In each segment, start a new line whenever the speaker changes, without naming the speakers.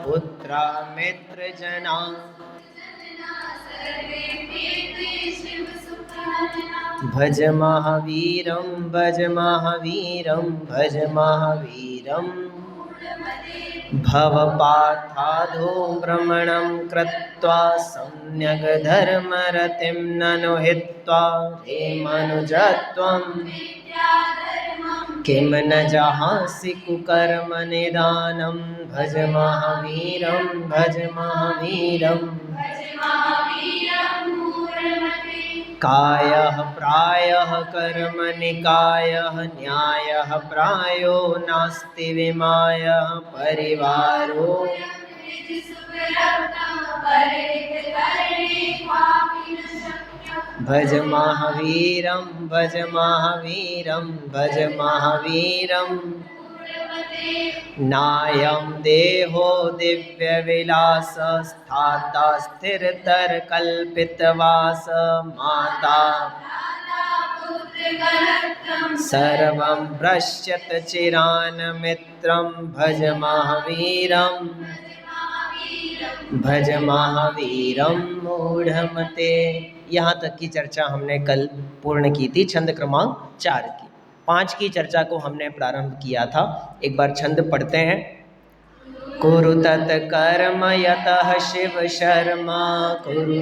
पुत्रा मित्रजना भज महावीरं भज महावीरं भज महावीरं भवपाठाधो भ्रमणं कृत्वा सम्यग् धर्मरतिं ननु हित्वा हे मनुजत्वं किं न जहासि कुकर्म निदानं भज महावीरं भज महावीरं कायः प्रायः कर्मनिकायः न्यायः प्रायो नास्ति विमायः परिवारो भज महावीरं भज महावीरं भज महावीरं नायं देहो दिव्यविलास स्थाता स्थिरतरकल्पितवास माता सर्वं पश्यत चिरान् मित्रं भज महावीरं भज महावीरं मूढ़मते। यहाँ तक की चर्चा हमने कल पूर्ण की थी, छंद क्रमांक 4 की। 5 की चर्चा को हमने प्रारंभ किया था। एक बार छंद पढ़ते हैं। कुरु तत्कर्म यतः शिव शर्मा कुरु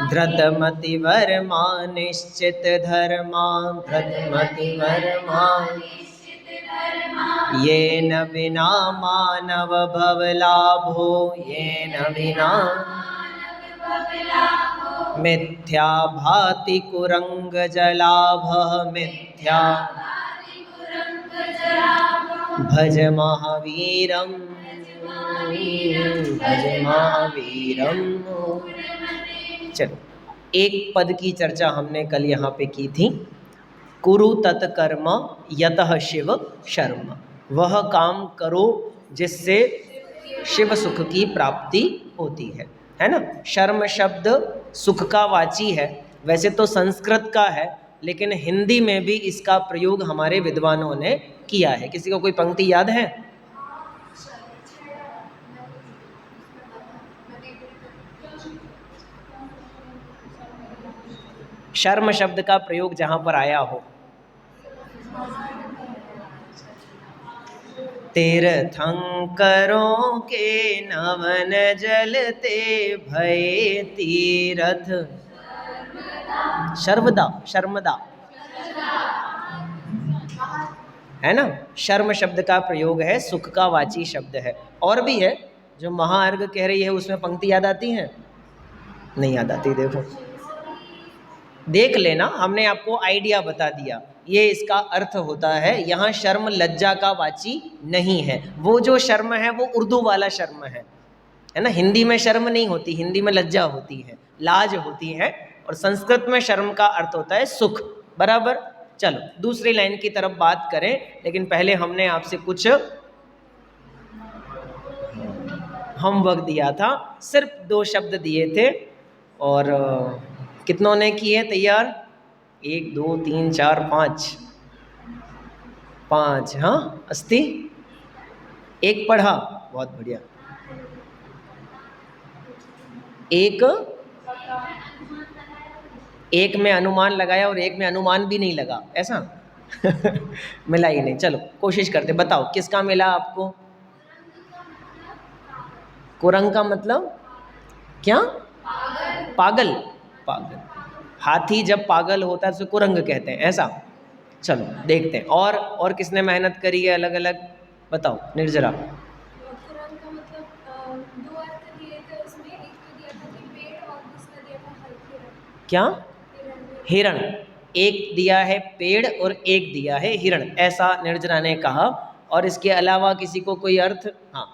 धृतमति वर्मा निश्चित धर्मा धृतमति वर्मा येन विना मानव भवलाभो येन विना मिथ्या भाति कुरंग जलाभः मिथ्या भज महावीरं भज महावीरं। चलो, एक पद की चर्चा हमने कल यहाँ पे की थी। कुरु तत्कर्म यतः शिव शर्म, वह काम करो जिससे शिव सुख की प्राप्ति होती है ना। शर्म शब्द सुख का वाची है, वैसे तो संस्कृत का है, लेकिन हिंदी में भी इसका प्रयोग हमारे विद्वानों ने किया है। किसी को कोई पंक्ति याद है? शर्म शब्द का प्रयोग जहां पर आया हो। तीर्थंकरों के नवन जलते भय तीरथ शर्मदा शर्मदा है ना। शर्म शब्द का प्रयोग है, सुख का वाची शब्द है। और भी है, जो महाअर्घ कह रही है उसमें पंक्ति याद आती है? नहीं याद आती। देखो, देख लेना, हमने आपको आइडिया बता दिया। ये इसका अर्थ होता है। यहाँ शर्म लज्जा का वाची नहीं है। वो जो शर्म है वो उर्दू वाला शर्म है ना। हिंदी में शर्म नहीं होती, हिंदी में लज्जा होती है, लाज होती है। और संस्कृत में शर्म का अर्थ होता है सुख। बराबर। चलो दूसरी लाइन की तरफ बात करें, लेकिन पहले हमने आपसे कुछ होमवर्क दिया था। सिर्फ 2 शब्द दिए थे और कितनों ने किए तैयार? 1 2 3 4 5। हाँ अस्ति, एक पढ़ा, बहुत बढ़िया। एक में अनुमान लगाया और एक में अनुमान भी नहीं लगा, ऐसा मिला ही नहीं। चलो कोशिश करते, बताओ किसका मिला आपको? कुरंग का मतलब क्या? पागल। पागल। हाथी जब पागल होता है तो कुरंग कहते हैं, ऐसा। चलो देखते हैं और किसने मेहनत करी है अलग अलग, बताओ निर्जरा।
कुरंग का मतलब 2 अर्थ दिए थे उसमें, एक तो दिया था कि पेड़ और दूसरा दिया था हिरण।
क्या? हिरण। एक दिया है पेड़ और एक दिया है हिरण, ऐसा निर्जरा ने कहा। और इसके अलावा किसी को कोई अर्थ? हाँ,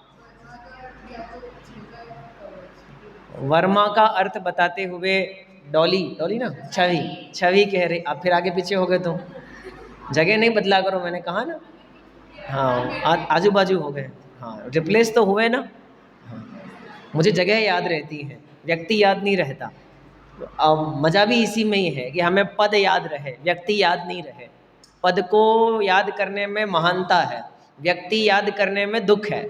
वर्मा का अर्थ बताते हुए डॉली ना, छवि कह रहे। आप फिर आगे पीछे हो गए तो जगह नहीं बदला करो, मैंने कहा ना। हाँ आजू बाजू हो गए। हाँ रिप्लेस तो हुए ना। हाँ, मुझे जगह याद रहती है, व्यक्ति याद नहीं रहता। मज़ा भी इसी में ही है कि हमें पद याद रहे, व्यक्ति याद नहीं रहे। पद को याद करने में महानता है, व्यक्ति याद करने में दुख है।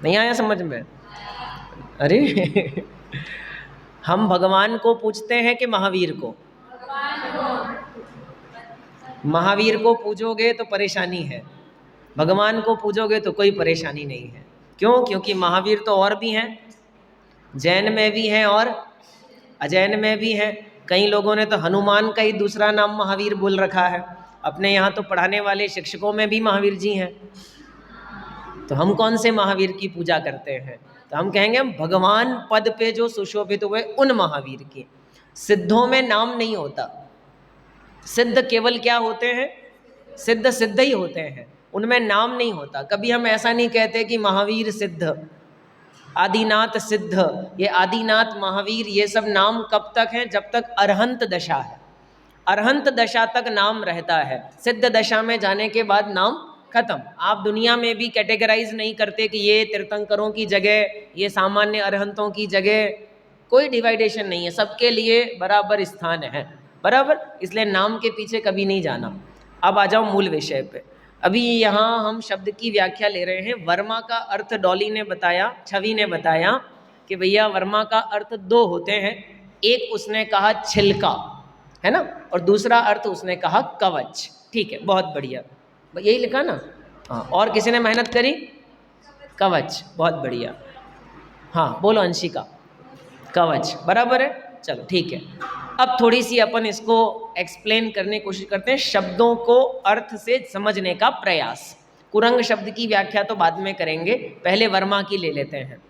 नहीं आया समझ में? अरे हम भगवान को पूछते हैं कि महावीर को? महावीर को पूजोगे तो परेशानी है, भगवान को पूजोगे तो कोई परेशानी नहीं है। क्यों? क्योंकि महावीर तो और भी हैं, जैन में भी हैं और अजैन में भी हैं। कई लोगों ने तो हनुमान का ही दूसरा नाम महावीर बोल रखा है। अपने यहाँ तो पढ़ाने वाले शिक्षकों में भी महावीर जी हैं। तो हम कौन से महावीर की पूजा करते हैं? तो हम कहेंगे भगवान पद पे जो सुशोभित हुए उन महावीर की। सिद्धों में नाम नहीं होता, सिद्ध केवल क्या होते हैं? सिद्ध सिद्ध ही होते हैं, उनमें नाम नहीं होता। कभी हम ऐसा नहीं कहते कि महावीर सिद्ध, आदिनाथ सिद्ध। ये आदिनाथ, महावीर, ये सब नाम कब तक हैं? जब तक अरहंत दशा है। अरहंत दशा तक नाम रहता है, सिद्ध दशा में जाने के बाद नाम खत्म। आप दुनिया में भी कैटेगराइज नहीं करते कि ये तीर्थंकरों की जगह, ये सामान्य अरहंतों की जगह, कोई डिवाइडेशन नहीं है, सबके लिए बराबर स्थान है, बराबर। इसलिए नाम के पीछे कभी नहीं जाना। अब आ जाओ मूल विषय पे। अभी यहाँ हम शब्द की व्याख्या ले रहे हैं। वर्मा का अर्थ डॉली ने बताया, छवि ने बताया कि भैया वर्मा का अर्थ दो होते हैं। एक उसने कहा छिलका, है ना, और दूसरा अर्थ उसने कहा कवच। ठीक है, बहुत बढ़िया, यही लिखा ना? हाँ, और किसी ने मेहनत करी? कवच, बहुत बढ़िया। हाँ बोलो अंशिका, कवच, बराबर है। चलो ठीक है, अब थोड़ी सी अपन इसको एक्सप्लेन करने की कोशिश करते हैं, शब्दों को अर्थ से समझने का प्रयास। कुरंग शब्द की व्याख्या तो बाद में करेंगे, पहले वर्मा की ले लेते हैं।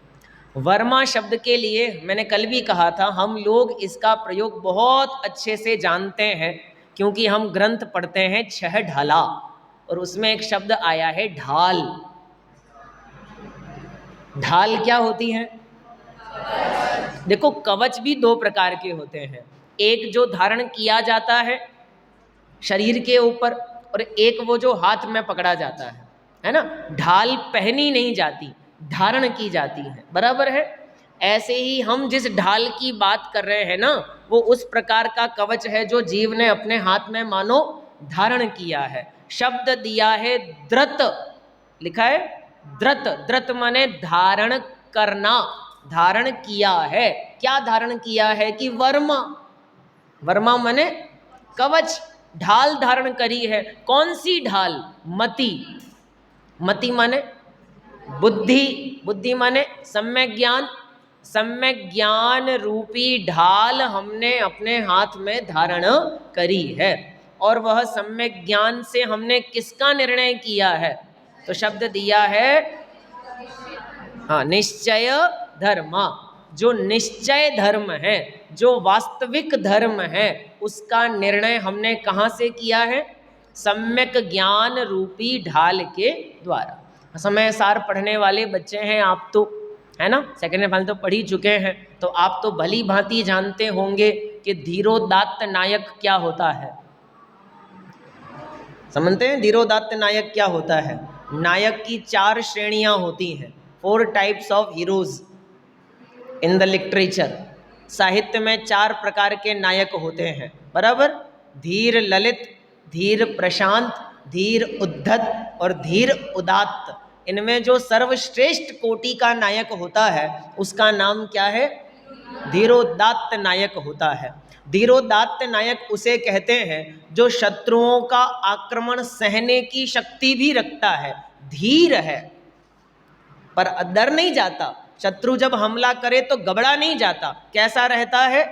वर्मा शब्द के लिए मैंने कल भी कहा था, हम लोग इसका प्रयोग बहुत अच्छे से जानते हैं क्योंकि हम ग्रंथ पढ़ते हैं 6 ढाला, और उसमें एक शब्द आया है ढाल। ढाल क्या होती है? देखो, कवच भी 2 प्रकार के होते हैं। एक जो धारण किया जाता है शरीर के ऊपर, और एक वो जो हाथ में पकड़ा जाता है ना। ढाल पहनी नहीं जाती, धारण की जाती है, बराबर है। ऐसे ही हम जिस ढाल की बात कर रहे हैं ना, वो उस प्रकार का कवच है जो जीव ने अपने हाथ में मानो धारण किया है। शब्द दिया है द्रत, लिखा है द्रत। द्रत माने धारण करना, धारण किया है। क्या धारण किया है? कि वर्मा, वर्मा माने कवच, ढाल धारण करी है। कौन सी ढाल? मति। मति माने बुद्धि, बुद्धि माने सम्यक ज्ञान। सम्यक ज्ञान रूपी ढाल हमने अपने हाथ में धारण करी है, और वह सम्यक ज्ञान से हमने किसका निर्णय किया है? तो शब्द दिया है, हाँ, निश्चय धर्मा। जो निश्चय धर्म है, जो वास्तविक धर्म है, उसका निर्णय हमने कहाँ से किया है? सम्यक ज्ञान रूपी ढाल के द्वारा। समय सार पढ़ने वाले बच्चे हैं आप तो, है ना, सेकेंड फाइनल तो पढ़ ही चुके हैं, तो आप तो भली भांति जानते होंगे कि धीरोदात्त नायक क्या होता है। समझते हैं धीरोदात्त नायक क्या होता है? नायक की 4 श्रेणियां होती हैं, 4 types of heroes in the literature. साहित्य में 4 प्रकार के नायक होते हैं, बराबर। धीर ललित, धीर प्रशांत, धीर उद्धत और धीर उदात्त। इनमें जो सर्वश्रेष्ठ कोटि का नायक होता है उसका नाम क्या है? धीरोदात्त नायक होता है। धीरोदात्त नायक उसे कहते हैं जो शत्रुओं का आक्रमण सहने की शक्ति भी रखता है, धीर है पर डर नहीं जाता। शत्रु जब हमला करे तो घबरा नहीं जाता, कैसा रहता है?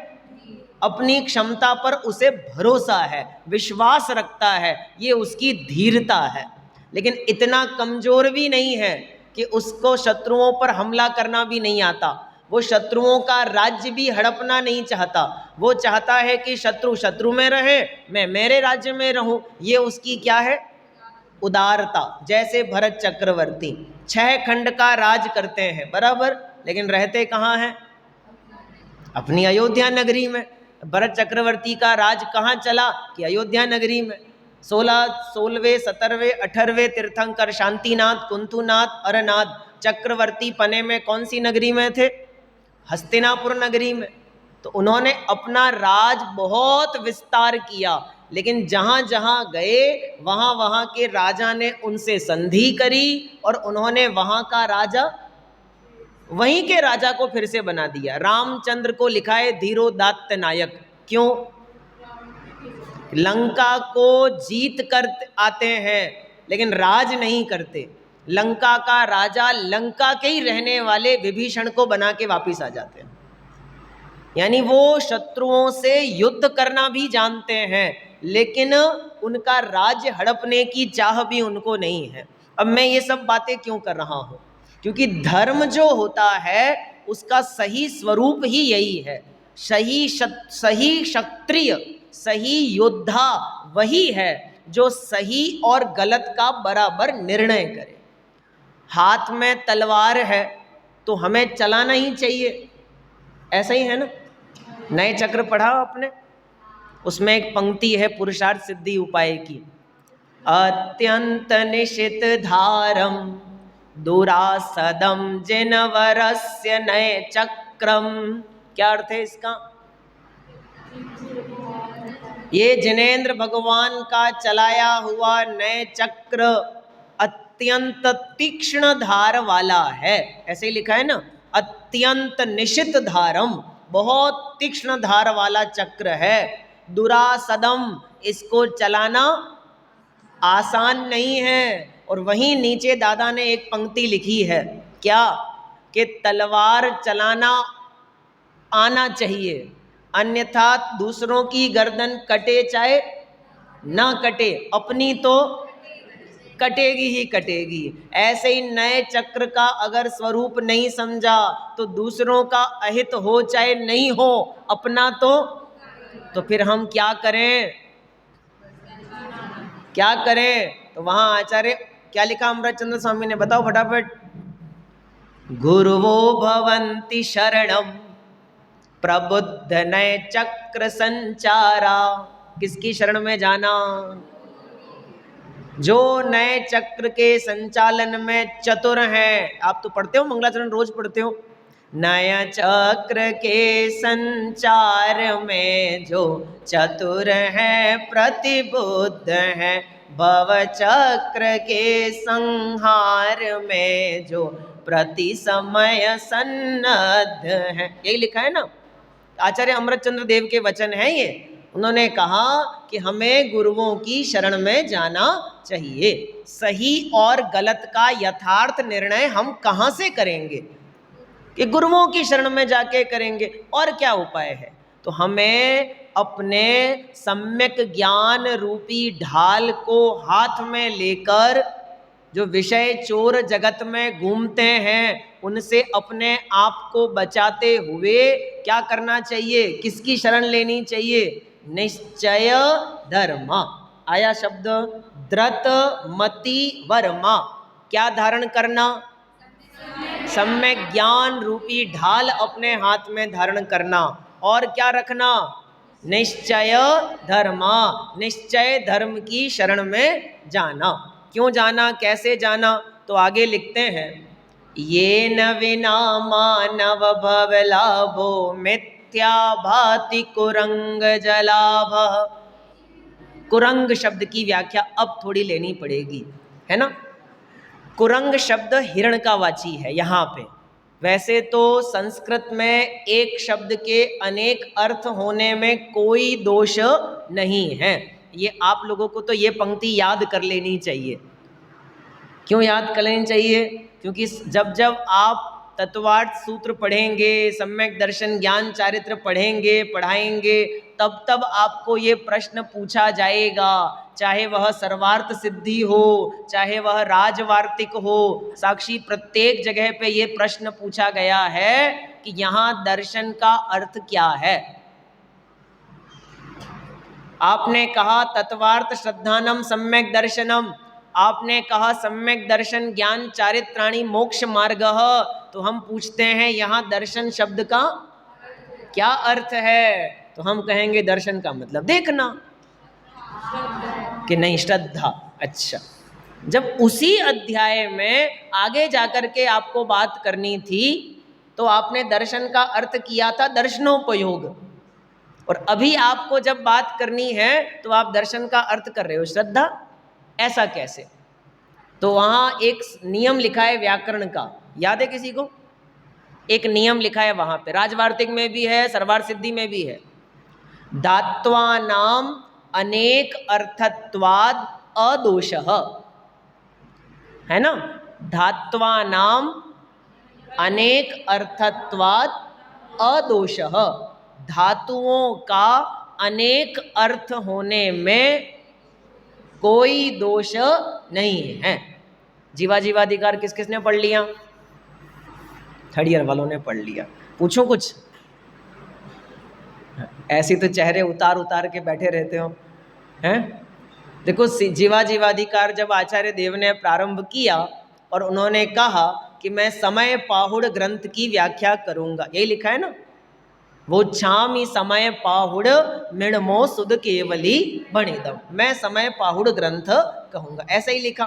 अपनी क्षमता पर उसे भरोसा है, विश्वास रखता है, ये उसकी धीरता है। लेकिन इतना कमजोर भी नहीं है कि उसको शत्रुओं पर हमला करना भी नहीं आता। वो शत्रुओं का राज्य भी हड़पना नहीं चाहता, वो चाहता है कि शत्रु शत्रु में रहे, मैं मेरे राज्य में रहूं। ये उसकी क्या है? उदारता। जैसे भरत चक्रवर्ती 6 खंड का राज करते हैं, बराबर, लेकिन रहते कहाँ हैं? अपनी अयोध्या नगरी में। भरत चक्रवर्ती का राज कहाँ चला? कि अयोध्या नगरी में। 16वें 17वें 18वें तीर्थंकर शांतिनाथ, कुंतुनाथ, अरनाथ चक्रवर्ती पने में कौन सी नगरी में थे? हस्तिनापुर नगरी में। तो उन्होंने अपना राज बहुत विस्तार किया, लेकिन जहाँ जहाँ गए वहाँ वहाँ के राजा ने उनसे संधि करी और उन्होंने वहाँ का राजा वहीं के राजा को फिर से बना दिया। रामचंद्र को लिखा है धीरोदात्त नायक। क्यों? लंका को जीत कर आते हैं लेकिन राज नहीं करते। लंका का राजा लंका के ही रहने वाले विभीषण को बना के वापिस आ जाते हैं। यानी वो शत्रुओं से युद्ध करना भी जानते हैं लेकिन उनका राज्य हड़पने की चाह भी उनको नहीं है। अब मैं ये सब बातें क्यों कर रहा हूँ? क्योंकि धर्म जो होता है उसका सही स्वरूप ही यही है। सही क्षत्रिय, सही योद्धा वही है जो सही और गलत का बराबर निर्णय करे। हाथ में तलवार है तो हमें चलाना ही चाहिए, ऐसा ही है ना। नए चक्र पढ़ा आपने, उसमें एक पंक्ति है पुरुषार्थ सिद्धि उपाय की, अत्यंत निशित धारम दुरासदम जिनवरस्य नए चक्रम। क्या अर्थ है इसका? ये जिनेंद्र भगवान का चलाया हुआ नए चक्र अत्यंत तीक्ष्ण धार वाला है, ऐसे ही लिखा है ना, अत्यंत निशित धारम, बहुत तीक्ष्ण धार वाला चक्र है। दुरासदम, इसको चलाना आसान नहीं है। और वहीं नीचे दादा ने एक पंक्ति लिखी है, क्या? कि तलवार चलाना आना चाहिए, अन्यथा दूसरों की गर्दन कटे चाहे ना कटे, अपनी तो कटेगी ही कटेगी। ऐसे ही नए चक्र का अगर स्वरूप नहीं समझा तो दूसरों का अहित हो चाहे नहीं हो, अपना तो फिर हम क्या करें? क्या करें? तो वहां आचार्य क्या लिखा अमृतचंद्र स्वामी ने, बताओ फटाफट। गुरुवो भवन्ति शरणम प्रबुद्ध नए चक्र संचारा। किसकी शरण में जाना? जो नए चक्र के संचालन में चतुर हैं। आप तो पढ़ते हो, मंगलाचरण रोज पढ़ते हो। नया चक्र के संचार में जो चतुर हैं प्रतिबुद्ध हैं, भव चक्र के संहार में जो प्रति समय सन्नद्ध हैं। यही लिखा है ना, आचार्य अमृतचंद्र देव के वचन हैं ये। उन्होंने कहा कि हमें गुरुओं की शरण में जाना चाहिए। सही और गलत का यथार्थ निर्णय हम कहाँ से करेंगे? कि गुरुओं की शरण में जाके करेंगे। और क्या उपाय है? तो हमें अपने सम्यक ज्ञान रूपी ढाल को हाथ में लेकर जो विषय चोर जगत में घूमते हैं उनसे अपने आप को बचाते हुए क्या करना चाहिए? किसकी शरण लेनी चाहिए? निश्चय धर्म। आया शब्द द्रत मति वर्मा। क्या धारण करना? सम्यक ज्ञान रूपी ढाल अपने हाथ में धारण करना। और क्या रखना? निश्चय धर्म। निश्चय धर्म की शरण में जाना। क्यों जाना, कैसे जाना? तो आगे लिखते हैं, ये न विना मानव भव लाभो मिथ्या भाति कुरंग जलाभ। कुरंग शब्द की व्याख्या अब थोड़ी लेनी पड़ेगी, है ना। कुरंग शब्द हिरण का वाची है यहाँ पे। वैसे तो संस्कृत में एक शब्द के अनेक अर्थ होने में कोई दोष नहीं है। ये आप लोगों को तो ये पंक्ति याद कर लेनी चाहिए। क्यों याद कर लेनी चाहिए? क्योंकि जब जब आप तत्वार्थ सूत्र पढ़ेंगे, सम्यक दर्शन ज्ञान चारित्र पढ़ेंगे पढ़ाएंगे, तब तब आपको ये प्रश्न पूछा जाएगा, चाहे वह सर्वार्थ सिद्धि हो, चाहे वह राजवार्तिक हो। साक्षी प्रत्येक जगह पे ये प्रश्न पूछा गया है कि यहाँ दर्शन का अर्थ क्या है। आपने कहा तत्वार्थ श्रद्धानम सम्यक दर्शनम, आपने कहा सम्यक दर्शन ज्ञान चारित्राणि मोक्ष मार्ग। तो हम पूछते हैं यहाँ दर्शन शब्द का क्या अर्थ है? तो हम कहेंगे दर्शन का मतलब देखना, कि नहीं श्रद्धा। अच्छा, जब उसी अध्याय में आगे जाकर के आपको बात करनी थी तो आपने दर्शन का अर्थ किया था दर्शनोपयोग। और अभी आपको जब बात करनी है तो आप दर्शन का अर्थ कर रहे हो श्रद्धा, ऐसा कैसे? तो वहाँ एक नियम लिखा है व्याकरण का, याद है किसी को? एक नियम लिखा है वहाँ पे, राजवार्तिक में भी है, सर्वार्थ सिद्धि में भी है। धात्वानाम अनेक अर्थत्वाद अदोषः, है ना? धात्वानाम अनेक अर्थत्वाद अदोषः, धातुओं का अनेक अर्थ होने में कोई दोष नहीं है। जीवाधिकार किस किसने पढ़ लिया? थर्ड ईयर वालों ने पढ़ लिया। पूछो कुछ? ऐसे तो चेहरे उतार उतार के बैठे रहते हो, हैं? देखो, जीवाधिकार जब आचार्य देव ने प्रारंभ किया और उन्होंने कहा कि मैं समय पाहुड़ ग्रंथ की व्याख्या करूंगा, यही लिखा है ना, वो छामी समय पाहुड़ मिणमो सुध केवली बणिदम, मैं समय पाहुड़ ग्रंथ कहूंगा, ऐसा ही लिखा।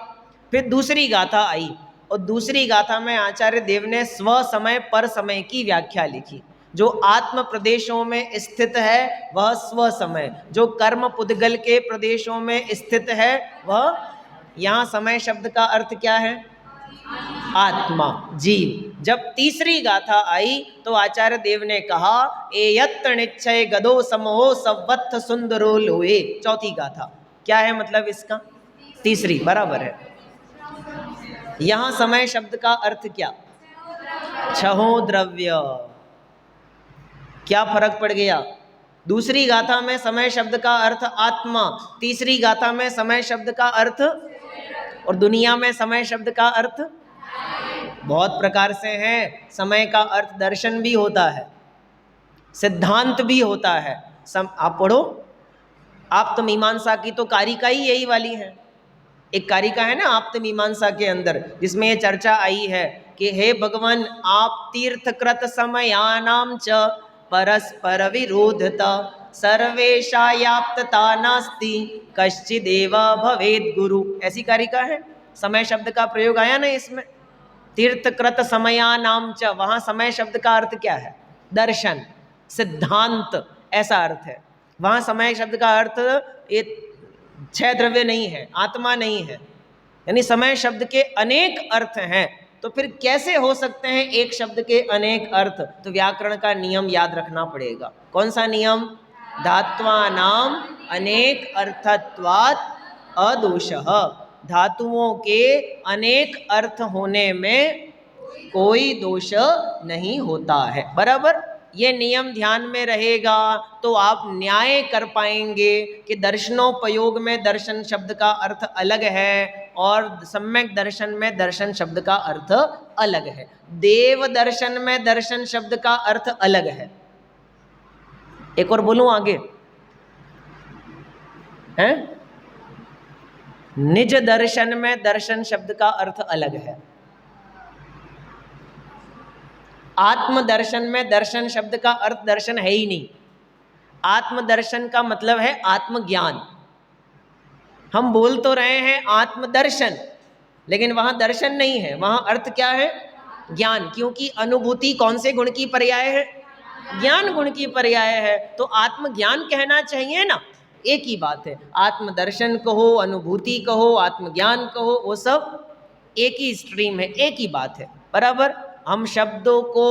फिर दूसरी गाथा आई और दूसरी गाथा में आचार्य देव ने स्व समय पर समय की व्याख्या लिखी। जो आत्म प्रदेशों में स्थित है वह स्व समय, जो कर्म पुद्गल के प्रदेशों में स्थित है वह, यहाँ समय शब्द का अर्थ क्या है? आत्मा, जीव। जब तीसरी गाथा आई तो आचार्य देव ने कहा एयत्र निश्चय गदो समो सवत्थ सुंदरो लोए, चौथी गाथा। क्या है मतलब इसका? तीसरी, बराबर है। यहां समय शब्द का अर्थ क्या? छहो द्रव्य। क्या फर्क पड़ गया? दूसरी गाथा में समय शब्द का अर्थ आत्मा, तीसरी गाथा में समय शब्द का अर्थ, और दुनिया में समय शब्द का अर्थ बहुत प्रकार से है। समय का अर्थ दर्शन भी होता है, सिद्धांत भी होता है। आप पढ़ो, आप तो मीमांसा की तो कारिका ही यही वाली है। एक कारिका है ना आप तो मीमांसा के अंदर, जिसमें ये चर्चा आई है कि हे भगवान, आप तीर्थकृत समयानाम च परस्पर विरोधता सर्वेशायाप्तता नास्ति कश्चिदेव भवेद गुरु, ऐसी कारिका है। समय शब्द का प्रयोग आया ना इसमें, तीर्थकृत समयानाम च, वहाँ समय शब्द का अर्थ क्या है? दर्शन, सिद्धांत, ऐसा अर्थ है। वहाँ समय शब्द का अर्थ ये छह द्रव्य नहीं है, आत्मा नहीं है, यानी समय शब्द के अनेक अर्थ हैं। तो फिर कैसे हो सकते हैं एक शब्द के अनेक अर्थ? तो व्याकरण का नियम याद रखना पड़ेगा। कौन सा नियम? धात्वानाम अनेक अर्थत्वात् अदोषः, धातुओं के अनेक अर्थ होने में कोई दोष नहीं होता है, बराबर। ये नियम ध्यान में रहेगा तो आप न्याय कर पाएंगे कि दर्शनोपयोग में दर्शन शब्द का अर्थ अलग है और सम्यक दर्शन में दर्शन शब्द का अर्थ अलग है, देव दर्शन में दर्शन शब्द का अर्थ अलग है। एक और बोलूं आगे, हैं? निज दर्शन में दर्शन शब्द का अर्थ अलग है। आत्म दर्शन में दर्शन शब्द का अर्थ दर्शन है ही नहीं। आत्म दर्शन का मतलब है आत्मज्ञान। हम बोल तो रहे हैं आत्मदर्शन, लेकिन वहां दर्शन नहीं है, वहां अर्थ क्या है? ज्ञान, क्योंकि अनुभूति कौन से गुण की पर्याय है? ज्ञान गुण की पर्याय है। तो आत्मज्ञान कहना चाहिए ना, एक ही बात है। आत्मदर्शन कहो, अनुभूति कहो, आत्मज्ञान कहो, वो सब एक ही स्ट्रीम है, एक ही बात है, बराबर। हम शब्दों को,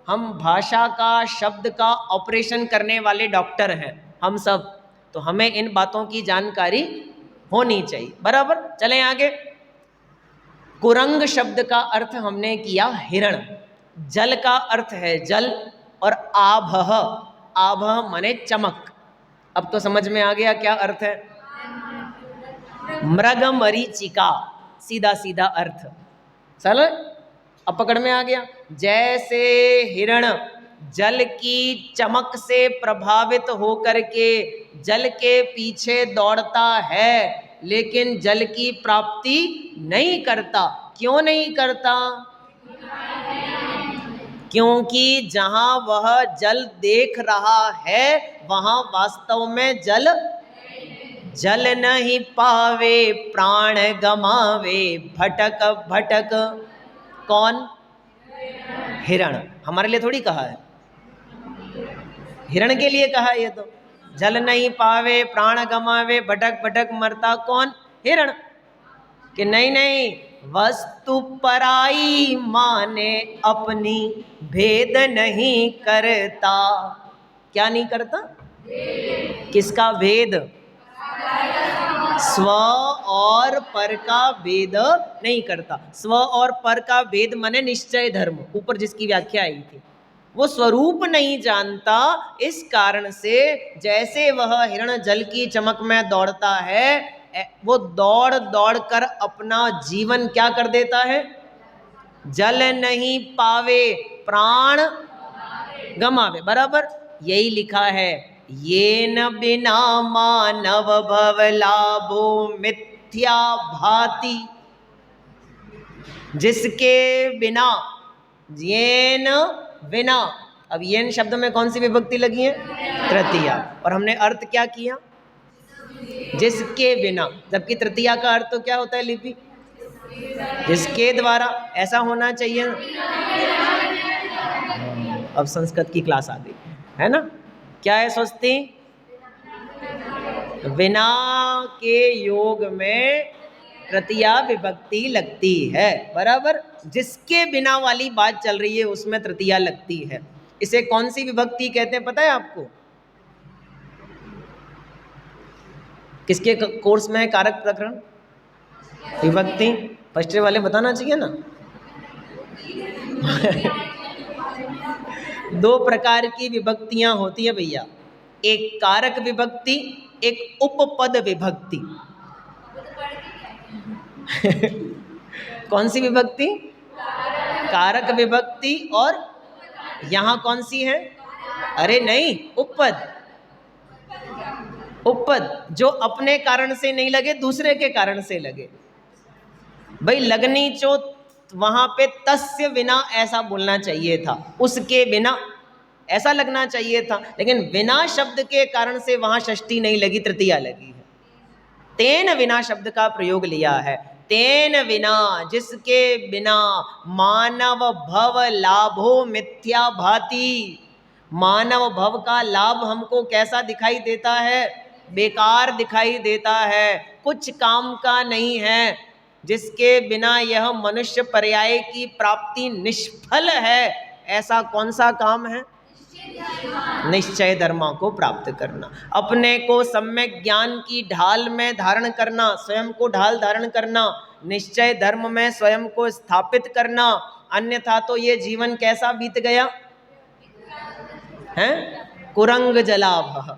हम भाषा का, शब्द का ऑपरेशन करने वाले डॉक्टर हैं हम सब, तो हमें इन बातों की जानकारी होनी चाहिए, बराबर। चलें आगे। कुरंग शब्द का अर्थ हमने किया हिरण, जल का अर्थ है जल, और आभः, आभः माने चमक। अब तो समझ में आ गया क्या अर्थ है? मृग मरीचिका, सीधा सीधा अर्थ। चल, अब पकड़ में आ गया। जैसे हिरण जल की चमक से प्रभावित होकर के जल के पीछे दौड़ता है, लेकिन जल की प्राप्ति नहीं करता। क्यों नहीं करता? क्योंकि जहां वह जल देख रहा है वहां वास्तव में जल नहीं पावे, प्राण गमावे, भटक भटक। कौन? हिरण। हमारे लिए थोड़ी कहा है, हिरण के लिए कहा है ये तो। जल नहीं पावे प्राण गमावे, भटक भटक मरता कौन? हिरण। कि नहीं नहीं, वस्तु पराई माने अपनी, भेद नहीं करता। क्या नहीं करता? किसका भेद? स्व और पर का भेद नहीं करता। स्व और पर का भेद माने निश्चय धर्म, ऊपर जिसकी व्याख्या आई थी। वो स्वरूप नहीं जानता, इस कारण से जैसे वह हिरण जल की चमक में दौड़ता है, वो दौड़ दौड़ कर अपना जीवन क्या कर देता है? जल नहीं पावे प्राण गमावे। बराबर यही लिखा है, ये न बिना मानव भव लाभो मिथ्या भाति। जिसके बिना, ये न बिना, अब येन शब्द में कौन सी विभक्ति लगी है? तृतीया। और हमने अर्थ क्या किया? जिसके बिना, जबकि तृतीया का अर्थ तो क्या होता है लिपि? जिसके द्वारा। ऐसा होना चाहिए ना? अब संस्कृत की क्लास आ गई है ना? क्या है स्वस्ति? बिना के योग में तृतीया विभक्ति लगती है। बराबर, जिसके बिना वाली बात चल रही है उसमें तृतीया लगती है। इसे कौन सी विभक्ति कहते हैं पता है आपको? किसके कोर्स में है कारक प्रकरण? विभक्ति। फर्स्ट ईयर वाले बताना चाहिए ना। दो प्रकार की विभक्तियां होती है भैया, एक कारक विभक्ति, एक उपपद विभक्ति। कौन सी विभक्ति? कारक विभक्ति। और यहां कौन सी है? अरे नहीं, उपपद। उपपद जो अपने कारण से नहीं लगे, दूसरे के कारण से लगे। भाई लगनी चो वहां पे तस्य बिना ऐसा बोलना चाहिए था, उसके बिना ऐसा लगना चाहिए था, लेकिन बिना शब्द के कारण से वहां षष्ठी नहीं लगी, तृतीया लगी है। तेन बिना शब्द का प्रयोग लिया है। तेन बिना, जिसके बिना, मानव भव लाभो मिथ्या भाति। मानव भव का लाभ हमको कैसा दिखाई देता है? बेकार दिखाई देता है, कुछ काम का नहीं है। जिसके बिना यह मनुष्य पर्याय की प्राप्ति निष्फल है, ऐसा कौन सा काम है? निश्चय धर्म को प्राप्त करना, अपने को सम्यक ज्ञान की ढाल में धारण करना, स्वयं को ढाल धारण करना, निश्चय धर्म में स्वयं को स्थापित करना। अन्यथा तो ये जीवन कैसा बीत गया है? कुरंग जलाभ।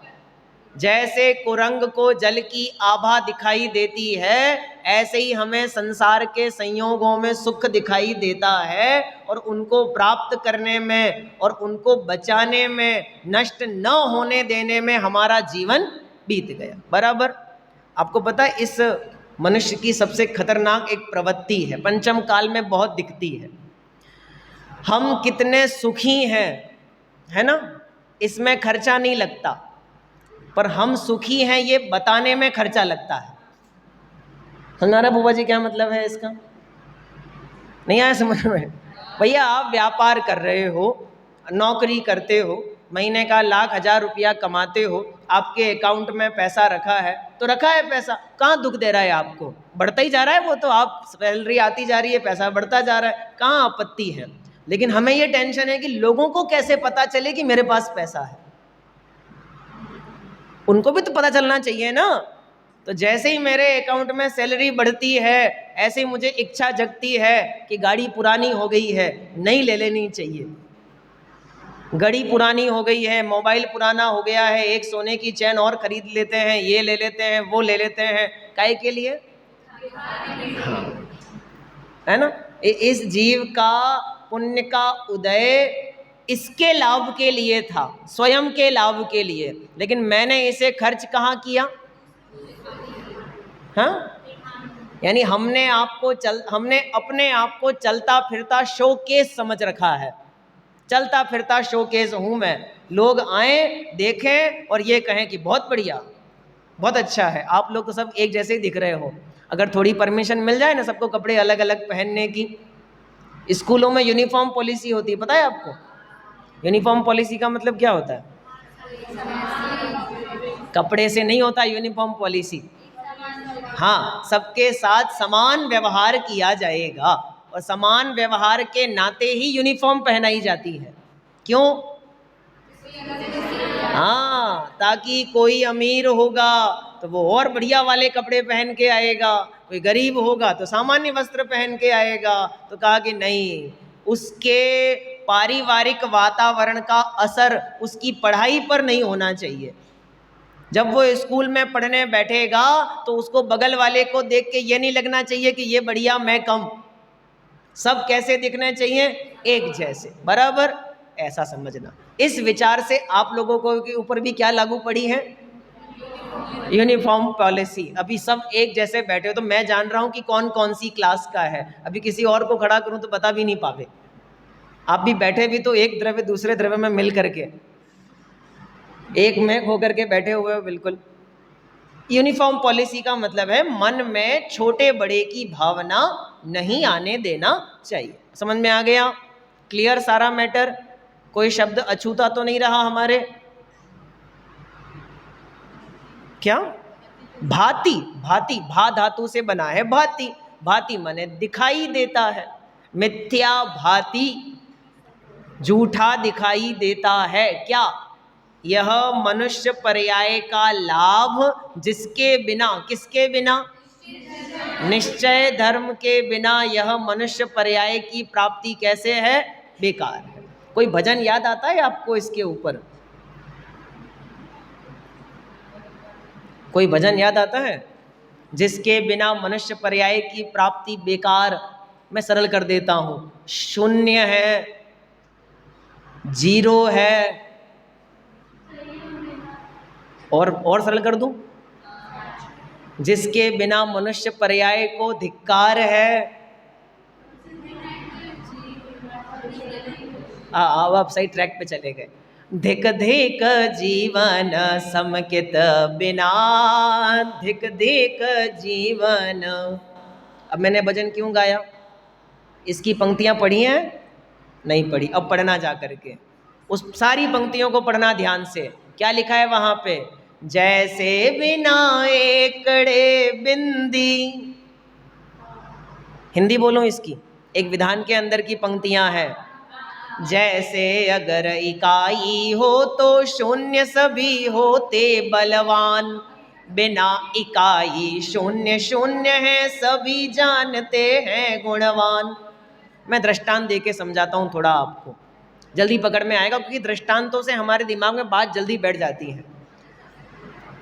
जैसे कुरंग को जल की आभा दिखाई देती है, ऐसे ही हमें संसार के संयोगों में सुख दिखाई देता है, और उनको प्राप्त करने में और उनको बचाने में, नष्ट न होने देने में हमारा जीवन बीत गया। बराबर। आपको पता है इस मनुष्य की सबसे खतरनाक एक प्रवृत्ति है, पंचम काल में बहुत दिखती है। हम कितने सुखी हैं, है ना, इसमें खर्चा नहीं लगता, पर हम सुखी हैं ये बताने में खर्चा लगता है। हमारा बुआ जी क्या मतलब है इसका? नहीं आया समझ में? भैया आप व्यापार कर रहे हो, नौकरी करते हो, महीने का लाख हजार रुपया कमाते हो, आपके अकाउंट में पैसा रखा है, तो रखा है पैसा, कहाँ दुख दे रहा है आपको? बढ़ता ही जा रहा है वो तो, आप सैलरी आती जा रही है, पैसा बढ़ता जा रहा है, कहाँ आपत्ति है? लेकिन हमें ये टेंशन है कि लोगों को कैसे पता चले कि मेरे पास पैसा है। उनको भी तो पता चलना चाहिए ना। तो जैसे ही मेरे अकाउंट में सैलरी बढ़ती है, ऐसे ही मुझे इच्छा जगती है कि गाड़ी पुरानी हो गई है, नई ले लेनी चाहिए। घड़ी पुरानी हो गई है, मोबाइल पुराना हो गया है, एक सोने की चैन और खरीद लेते हैं, ये ले लेते हैं, वो ले लेते हैं, काहे के लिए? है ना? इस जीव का पुण्य का उदय इसके लाभ के लिए था, स्वयं के लाभ के लिए, लेकिन मैंने इसे खर्च कहाँ किया? हाँ, यानी हमने अपने आप को चलता फिरता शोकेस समझ रखा है। चलता फिरता शोकेस हूँ मैं, लोग आए देखें और ये कहें कि बहुत बढ़िया, बहुत अच्छा है। आप लोग तो सब एक जैसे ही दिख रहे हो। अगर थोड़ी परमिशन मिल जाए ना सबको कपड़े अलग अलग पहनने की। स्कूलों में यूनिफॉर्म पॉलिसी होती है, पता है आपको? यूनिफॉर्म पॉलिसी का मतलब क्या होता है? कपड़े से नहीं होता यूनिफॉर्म पॉलिसी। हाँ, सबके साथ समान व्यवहार किया जाएगा और समान व्यवहार के नाते ही यूनिफॉर्म पहनाई जाती है। क्यों? हाँ, ताकि कोई अमीर होगा तो वो और बढ़िया वाले कपड़े पहन के आएगा, कोई गरीब होगा तो सामान्य वस्त्र पहन के आएगा। तो कहा कि नहीं, उसके पारिवारिक वातावरण का असर उसकी पढ़ाई पर नहीं होना चाहिए। जब वो स्कूल में पढ़ने बैठेगा तो उसको बगल वाले को देख के ये नहीं लगना चाहिए कि ये बढ़िया मैं कम। सब कैसे दिखने चाहिए? एक जैसे, बराबर, ऐसा समझना। इस विचार से आप लोगों को के ऊपर भी क्या लागू पड़ी है? Uniform policy. अभी सब एक जैसे बैठे हो तो मैं जान रहा हूं कि कौन कौन सी क्लास का है। अभी किसी और को खड़ा करूं तो बता भी नहीं पावे। आप भी बैठे भी तो एक द्रव्य दूसरे द्रव्य में मिल करके, एक में होकर के बैठे हुए हो बिल्कुल। यूनिफॉर्म पॉलिसी का मतलब है मन में छोटे बड़े की भावना नहीं आने देना चाहिए। समझ में आ गया? क्लियर सारा मैटर? कोई शब्द अछूता तो नहीं रहा हमारे? क्या? भांति, भांति, भा धातु से बना है भांति। भांति माने दिखाई देता है। मिथ्या भांति, झूठा दिखाई देता है। क्या? यह मनुष्य पर्याय का लाभ जिसके बिना, किसके बिना? निश्चय धर्म के बिना यह मनुष्य पर्याय की प्राप्ति कैसे है? बेकार है। कोई भजन याद आता है आपको इसके ऊपर? कोई भजन याद आता है? जिसके बिना मनुष्य पर्याय की प्राप्ति बेकार। मैं सरल कर देता हूं, शून्य है, जीरो है, और सरल कर दूं, जिसके बिना मनुष्य पर्याय को धिक्कार है। अब आप सही ट्रैक पे चले गए। धिक धिक जीवन समकित बिना, धिक धिक जीवन। अब मैंने भजन क्यों गाया? इसकी पंक्तियां पढ़ी हैं? नहीं पढ़ी। अब पढ़ना जा करके, उस सारी पंक्तियों को पढ़ना ध्यान से। क्या लिखा है वहां पे? जैसे बिना एकड़े बिंदी। हिंदी बोलो इसकी, एक विधान के अंदर की पंक्तियां हैं। जैसे अगर इकाई हो तो शून्य सभी होते बलवान, बिना इकाई शून्य शून्य है सभी जानते हैं गुणवान। मैं दृष्टांत दे के समझाता हूँ थोड़ा, आपको जल्दी पकड़ में आएगा, क्योंकि दृष्टांतों से हमारे दिमाग में बात जल्दी बैठ जाती है।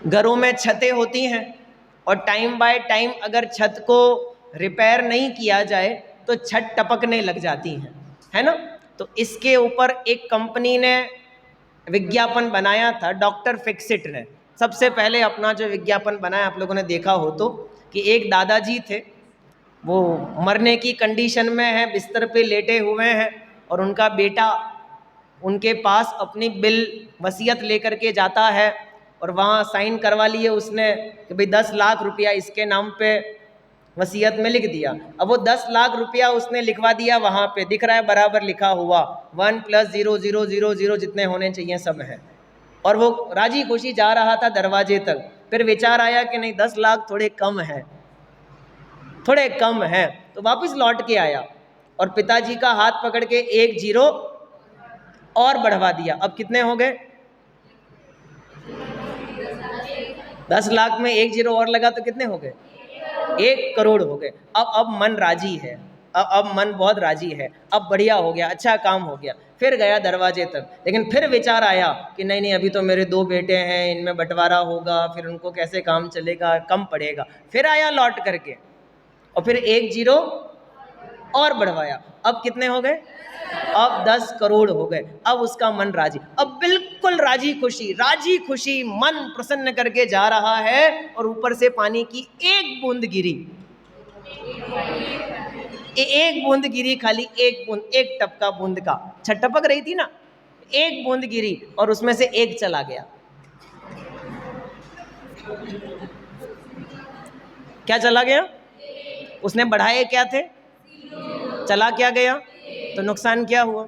घरों में छतें होती हैं और टाइम बाय टाइम अगर छत को रिपेयर नहीं किया जाए तो छत टपकने लग जाती हैं, है ना? तो इसके ऊपर एक कंपनी ने विज्ञापन बनाया था, डॉक्टर फिक्सिट ने। सबसे पहले अपना जो विज्ञापन बनाया, आप लोगों ने देखा हो तो, कि एक दादाजी थे, वो मरने की कंडीशन में है, बिस्तर पे लेटे हुए हैं, और उनका बेटा उनके पास अपनी बिल वसीयत लेकर के जाता है और वहाँ साइन करवा लिए उसने कि भाई 10 लाख रुपया इसके नाम पे वसीयत में लिख दिया। अब वो 10 लाख रुपया उसने लिखवा दिया, वहाँ पे दिख रहा है बराबर लिखा हुआ 1 + 0,0,0,0 जितने होने चाहिए सब है। और वो राजी खुशी जा रहा था दरवाजे तक। फिर विचार आया कि नहीं, 10 लाख थोड़े कम है, थोड़े कम है, तो वापस लौट के आया और पिताजी का हाथ पकड़ के 1 0 और बढ़वा दिया। अब कितने हो गए? 10 लाख में 1 0 और लगा तो कितने हो गए? 1 करोड़ हो गए। अब मन राजी है, अब मन बहुत राजी है, अब बढ़िया हो गया, अच्छा काम हो गया। फिर गया दरवाजे तक, लेकिन फिर विचार आया कि नहीं नहीं, अभी तो मेरे 2 बेटे हैं, इनमें बंटवारा होगा, फिर उनको कैसे काम चलेगा, कम पड़ेगा। फिर आया लौट करके और फिर 1 0 और बढ़वाया। अब कितने हो गए? अब 10 करोड़ हो गए। अब उसका मन राजी, अब बिल्कुल राजी खुशी मन प्रसन्न करके जा रहा है, और ऊपर से पानी की एक बूंद गिरी, एक बूंद गिरी, खाली एक बूंद, एक टपका बूंद का, छत टपक रही थी ना, एक बूंद गिरी और उसमें से एक चला गया। क्या चला गया? उसने बढ़ाए क्या थे? चला क्या गया? तो नुकसान क्या हुआ?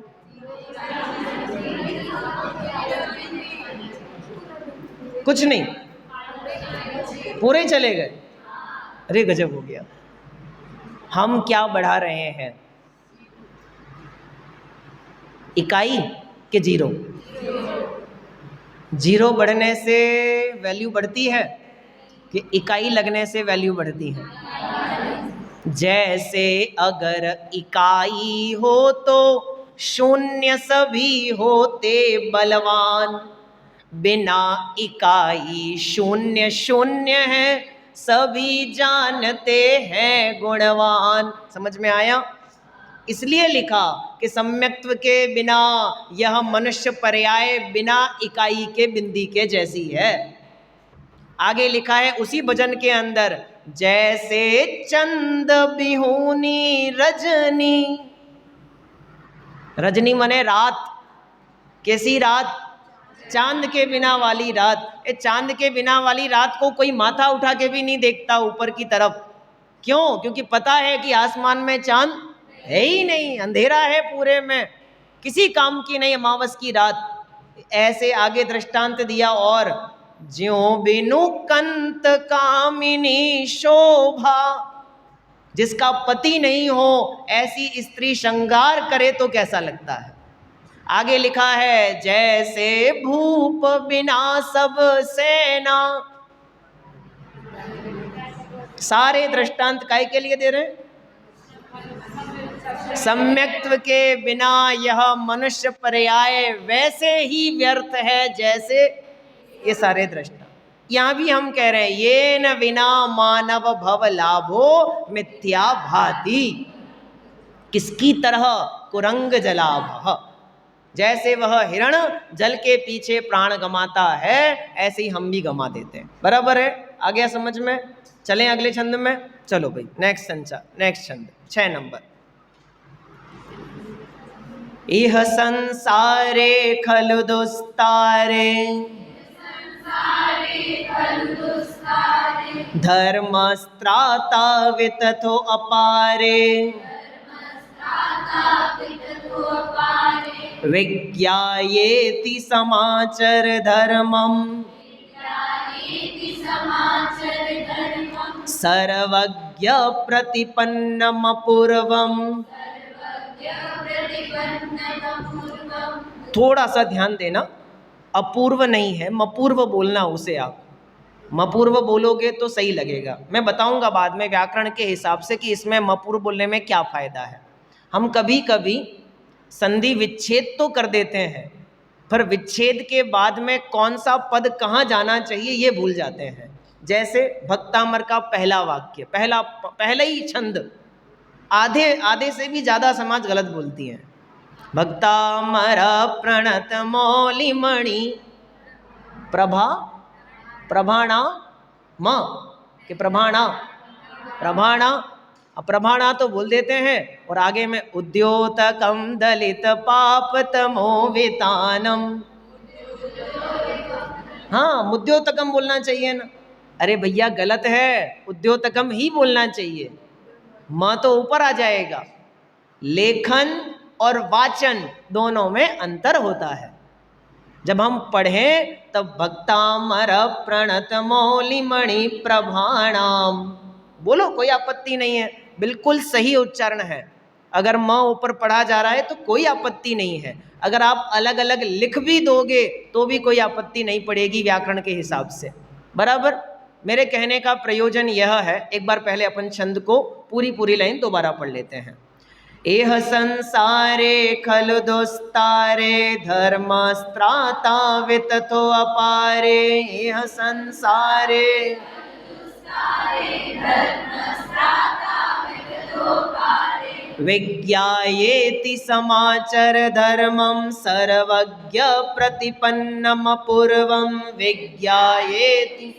कुछ नहीं, पूरे चले गए। अरे गजब हो गया। हम क्या बढ़ा रहे हैं, इकाई के जीरो? जीरो बढ़ने से वैल्यू बढ़ती है कि इकाई लगने से वैल्यू बढ़ती है? जैसे अगर इकाई हो तो शून्य सभी होते बलवान, बिना इकाई शून्य शून्य है, सभी जानते हैं गुणवान। समझ में आया? इसलिए लिखा कि सम्यक्त्व के बिना यह मनुष्य पर्याय बिना इकाई के बिंदी के जैसी है। आगे लिखा है उसी भजन के अंदर, जैसे चंद बिहूनी रजनी। रजनी मने रात। कैसी रात? चांद के बिना वाली रात। चांद के बिना वाली रात को कोई माथा उठा के भी नहीं देखता ऊपर की तरफ। क्यों? क्योंकि पता है कि आसमान में चांद है ही नहीं, अंधेरा है पूरे में, किसी काम की नहीं अमावस की रात। ऐसे आगे दृष्टांत दिया, और ज्यों बिनु कंत कामिनी शोभा, जिसका पति नहीं हो ऐसी स्त्री श्रृंगार करे तो कैसा लगता है। आगे लिखा है जैसे भूप बिना सब सेना। सारे दृष्टांत काय के लिए दे रहे हैं? सम्यक्त्व के बिना यह मनुष्य पर्याय वैसे ही व्यर्थ है जैसे ये सारे दृष्टांत। यहाँ भी हम कह रहे हैं ये न विना मानव भव लाभो मिथ्या भाति, किसकी तरह? कुरंग जलाभ। जैसे वह हिरण जल के पीछे प्राण गमाता है, ऐसे ही हम भी गमा देते हैं। बराबर है? आ गया समझ में? चलें अगले छंद में। चलो भाई, नेक्स्ट छंद 6 नंबर। इह संसारे खलु दुस्तारे, धर्मस्त्राता वितथो अपारे, विज्ञायेति समाचर धर्मम्, सर्वज्ञ प्रतिपन्नम अपूर्वम्। थोड़ा सा ध्यान देना, अपूर्व नहीं है, मपूर्व बोलना उसे। आप मपूर्व बोलोगे तो सही लगेगा। मैं बताऊंगा बाद में व्याकरण के हिसाब से कि इसमें मपूर्व बोलने में क्या फायदा है। हम कभी कभी संधि विच्छेद तो कर देते हैं, पर विच्छेद के बाद में कौन सा पद कहाँ जाना चाहिए ये भूल जाते हैं। जैसे भक्तामर का पहला वाक्य, पहला ही छंद, आधे से भी ज़्यादा समाज गलत बोलती हैं। भक्तामर प्रणत मौलिमणि प्रभाणा म के प्रभाणा तो बोल देते हैं, और आगे में उद्योतकम दलित पाप तमोवितानम। हाँ, मुद्योतकम बोलना चाहिए ना। अरे भैया गलत है, उद्योतकम ही बोलना चाहिए, म तो ऊपर आ जाएगा। लेखन और वाचन दोनों में अंतर होता है। जब हम पढ़ें तब भक्तामर प्रणत मौलिमणि प्रभाणाम बोलो, कोई आपत्ति नहीं है, बिल्कुल सही उच्चारण है। अगर म ऊपर पढ़ा जा रहा है तो कोई आपत्ति नहीं है। अगर आप अलग अलग लिख भी दोगे तो भी कोई आपत्ति नहीं पड़ेगी व्याकरण के हिसाब से। बराबर? मेरे कहने का प्रयोजन यह है, एक बार पहले अपन छंद को पूरी लाइन दोबारा पढ़ लेते हैं। एह संसारे खलु दुस्तारे, धर्मस्त्राता वितथो अपारे। एह संसारे विज्ञायेति समाचर धर्मं, सर्वज्ञ प्रतिपन्नम अपूर्वं। विज्ञायेति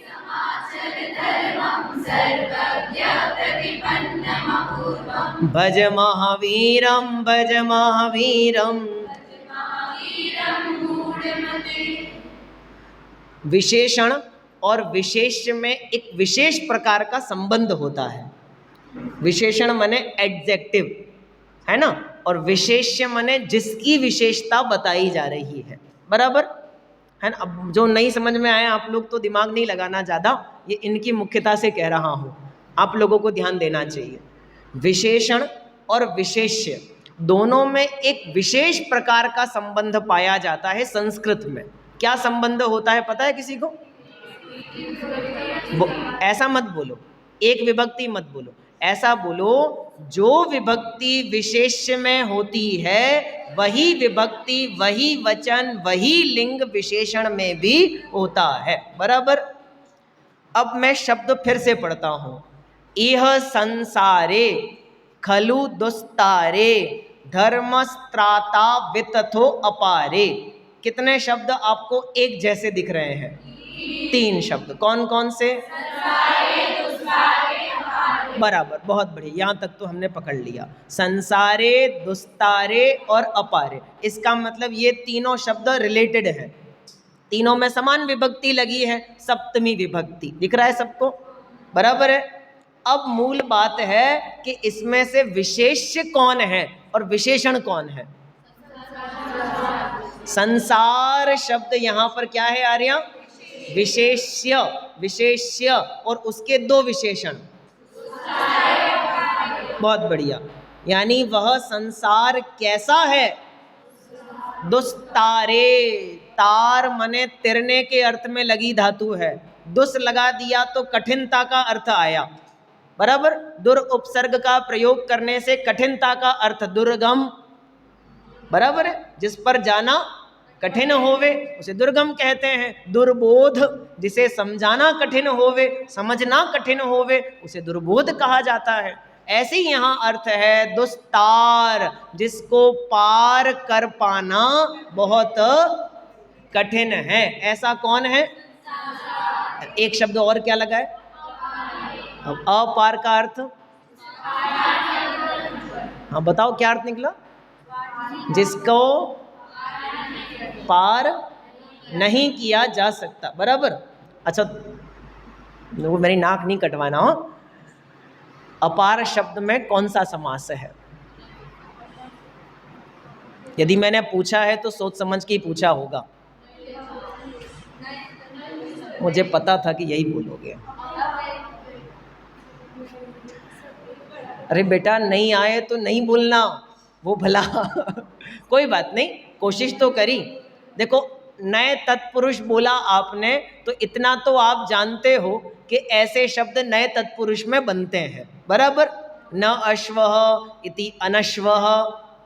भज महावीरं, भज महावीरं। विशेषण और विशेष्य में एक विशेष प्रकार का संबंध होता है। विशेषण माने एडजेक्टिव, है ना, और विशेष्य माने जिसकी विशेषता बताई जा रही है। बराबर? है ना। अब जो नहीं समझ में आया आप लोग तो दिमाग नहीं लगाना ज़्यादा, ये इनकी मुख्यता से कह रहा हूँ, आप लोगों को ध्यान देना चाहिए। विशेषण और विशेष्य दोनों में एक विशेष प्रकार का संबंध पाया जाता है संस्कृत में। क्या संबंध होता है पता है किसी को? ऐसा मत बोलो, एक विभक्ति मत बोलो, ऐसा बोलो जो विभक्ति विशेष्य में होती है वही विभक्ति, वही वचन, वही लिंग विशेषण में भी होता है। बराबर। अब मैं शब्द फिर से पढ़ता हूं। इह संसारे खलु दुस्तारे धर्मस्त्राता वितथो अपारे। कितने शब्द आपको एक जैसे दिख रहे हैं? 3 शब्द। कौन कौन से? बराबर, बहुत बढ़िया, यहाँ तक तो हमने पकड़ लिया। संसारे, दुस्तारे और अपारे, इसका मतलब ये तीनों शब्द रिलेटेड है, तीनों में समान विभक्ति लगी है, सप्तमी विभक्ति। दिख रहा है सबको? बराबर है। अब मूल बात है कि इसमें से विशेष्य कौन है और विशेषण कौन है? संसार शब्द यहाँ पर क्या है आर्या? विशेष्य। विशेष्य और उसके 2 विशेषण। बहुत बढ़िया। यानी वह संसार कैसा है? दुस्तारे। तार मने तिरने के अर्थ में लगी धातु है, दुस लगा दिया तो कठिनता का अर्थ आया। बराबर। दुर उपसर्ग का प्रयोग करने से कठिनता का अर्थ दुर्गम। बराबर है। जिस पर जाना कठिन होवे उसे दुर्गम कहते हैं। दुर्बोध, जिसे समझाना कठिन होवे, समझना कठिन होवे, उसे दुर्बोध कहा जाता है। ऐसे ही यहाँ अर्थ है दुस्तार, जिसको पार कर पाना बहुत कठिन है। ऐसा कौन है? एक शब्द और क्या लगा है? अब अपार का अर्थ? हाँ बताओ क्या अर्थ निकला? जिसको पार नहीं किया जा सकता। बराबर। अच्छा, वो मेरी नाक नहीं कटवाना हो। अपार शब्द में कौन सा समास है? यदि मैंने पूछा है तो सोच समझ के ही पूछा होगा, मुझे पता था कि यही बोलोगे। अरे बेटा, नहीं आए तो नहीं बोलना, वो भला कोई बात नहीं, कोशिश तो करी। देखो, नए तत्पुरुष बोला आपने तो इतना तो आप जानते हो कि ऐसे शब्द नए तत्पुरुष में बनते हैं। बराबर। न अश्वः इति अनश्वः,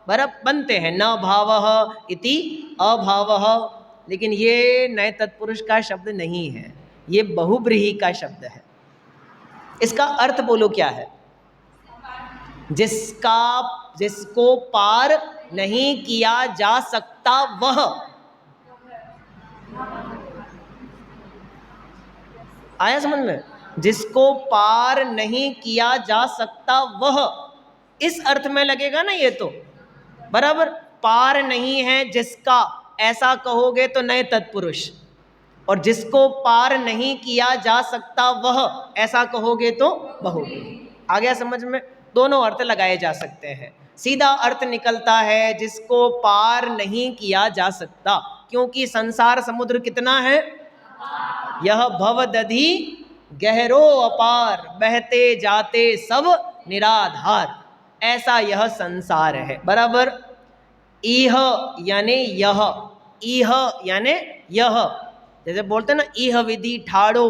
बराबर बनते हैं। न भावः इति अभावः। लेकिन ये नए तत्पुरुष का शब्द नहीं है, ये बहुब्रीहि का शब्द है। इसका अर्थ बोलो क्या है? जिसको पार नहीं किया जा सकता वह। आया समझ में? जिसको पार नहीं किया जा सकता वह, इस अर्थ में लगेगा ना ये तो। बराबर। पार नहीं है जिसका, ऐसा कहोगे तो नए तत्पुरुष, और जिसको पार नहीं किया जा सकता वह, ऐसा कहोगे तो बहुब्रीहि। आ गया समझ में? दोनों अर्थ लगाए जा सकते हैं। सीधा अर्थ निकलता है जिसको पार नहीं किया जा सकता, क्योंकि संसार समुद्र कितना है? यह भवदधि गहरो अपार, बहते जाते सब निराधार, ऐसा यह संसार है। बराबर। इह यानी यह, इह यानी यह, जैसे बोलते ना इह विधि ठाड़ो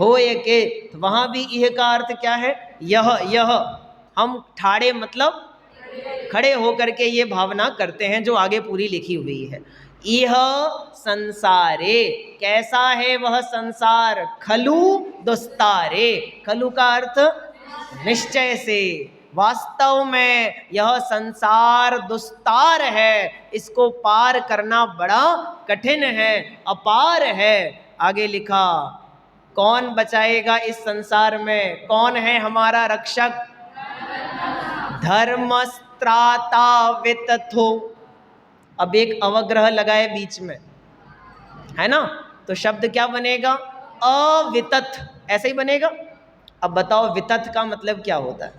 हो ये के, तो वहां भी इह का अर्थ क्या है? यह। हम ठाड़े मतलब खड़े होकर के ये भावना करते हैं जो आगे पूरी लिखी हुई है। इह संसारे, कैसा है वह संसार? खलु दुस्तारे। खलु का अर्थ निश्चय से, वास्तव में यह संसार दुस्तार है, इसको पार करना बड़ा कठिन है, अपार है। आगे लिखा, कौन बचाएगा इस संसार में? कौन है हमारा रक्षक? धर्मस्त्राता वितथो। अब एक अवग्रह लगाए बीच में, है ना, तो शब्द क्या बनेगा? अवितथ, ऐसे ही बनेगा। अब बताओ वितथ का मतलब क्या होता है?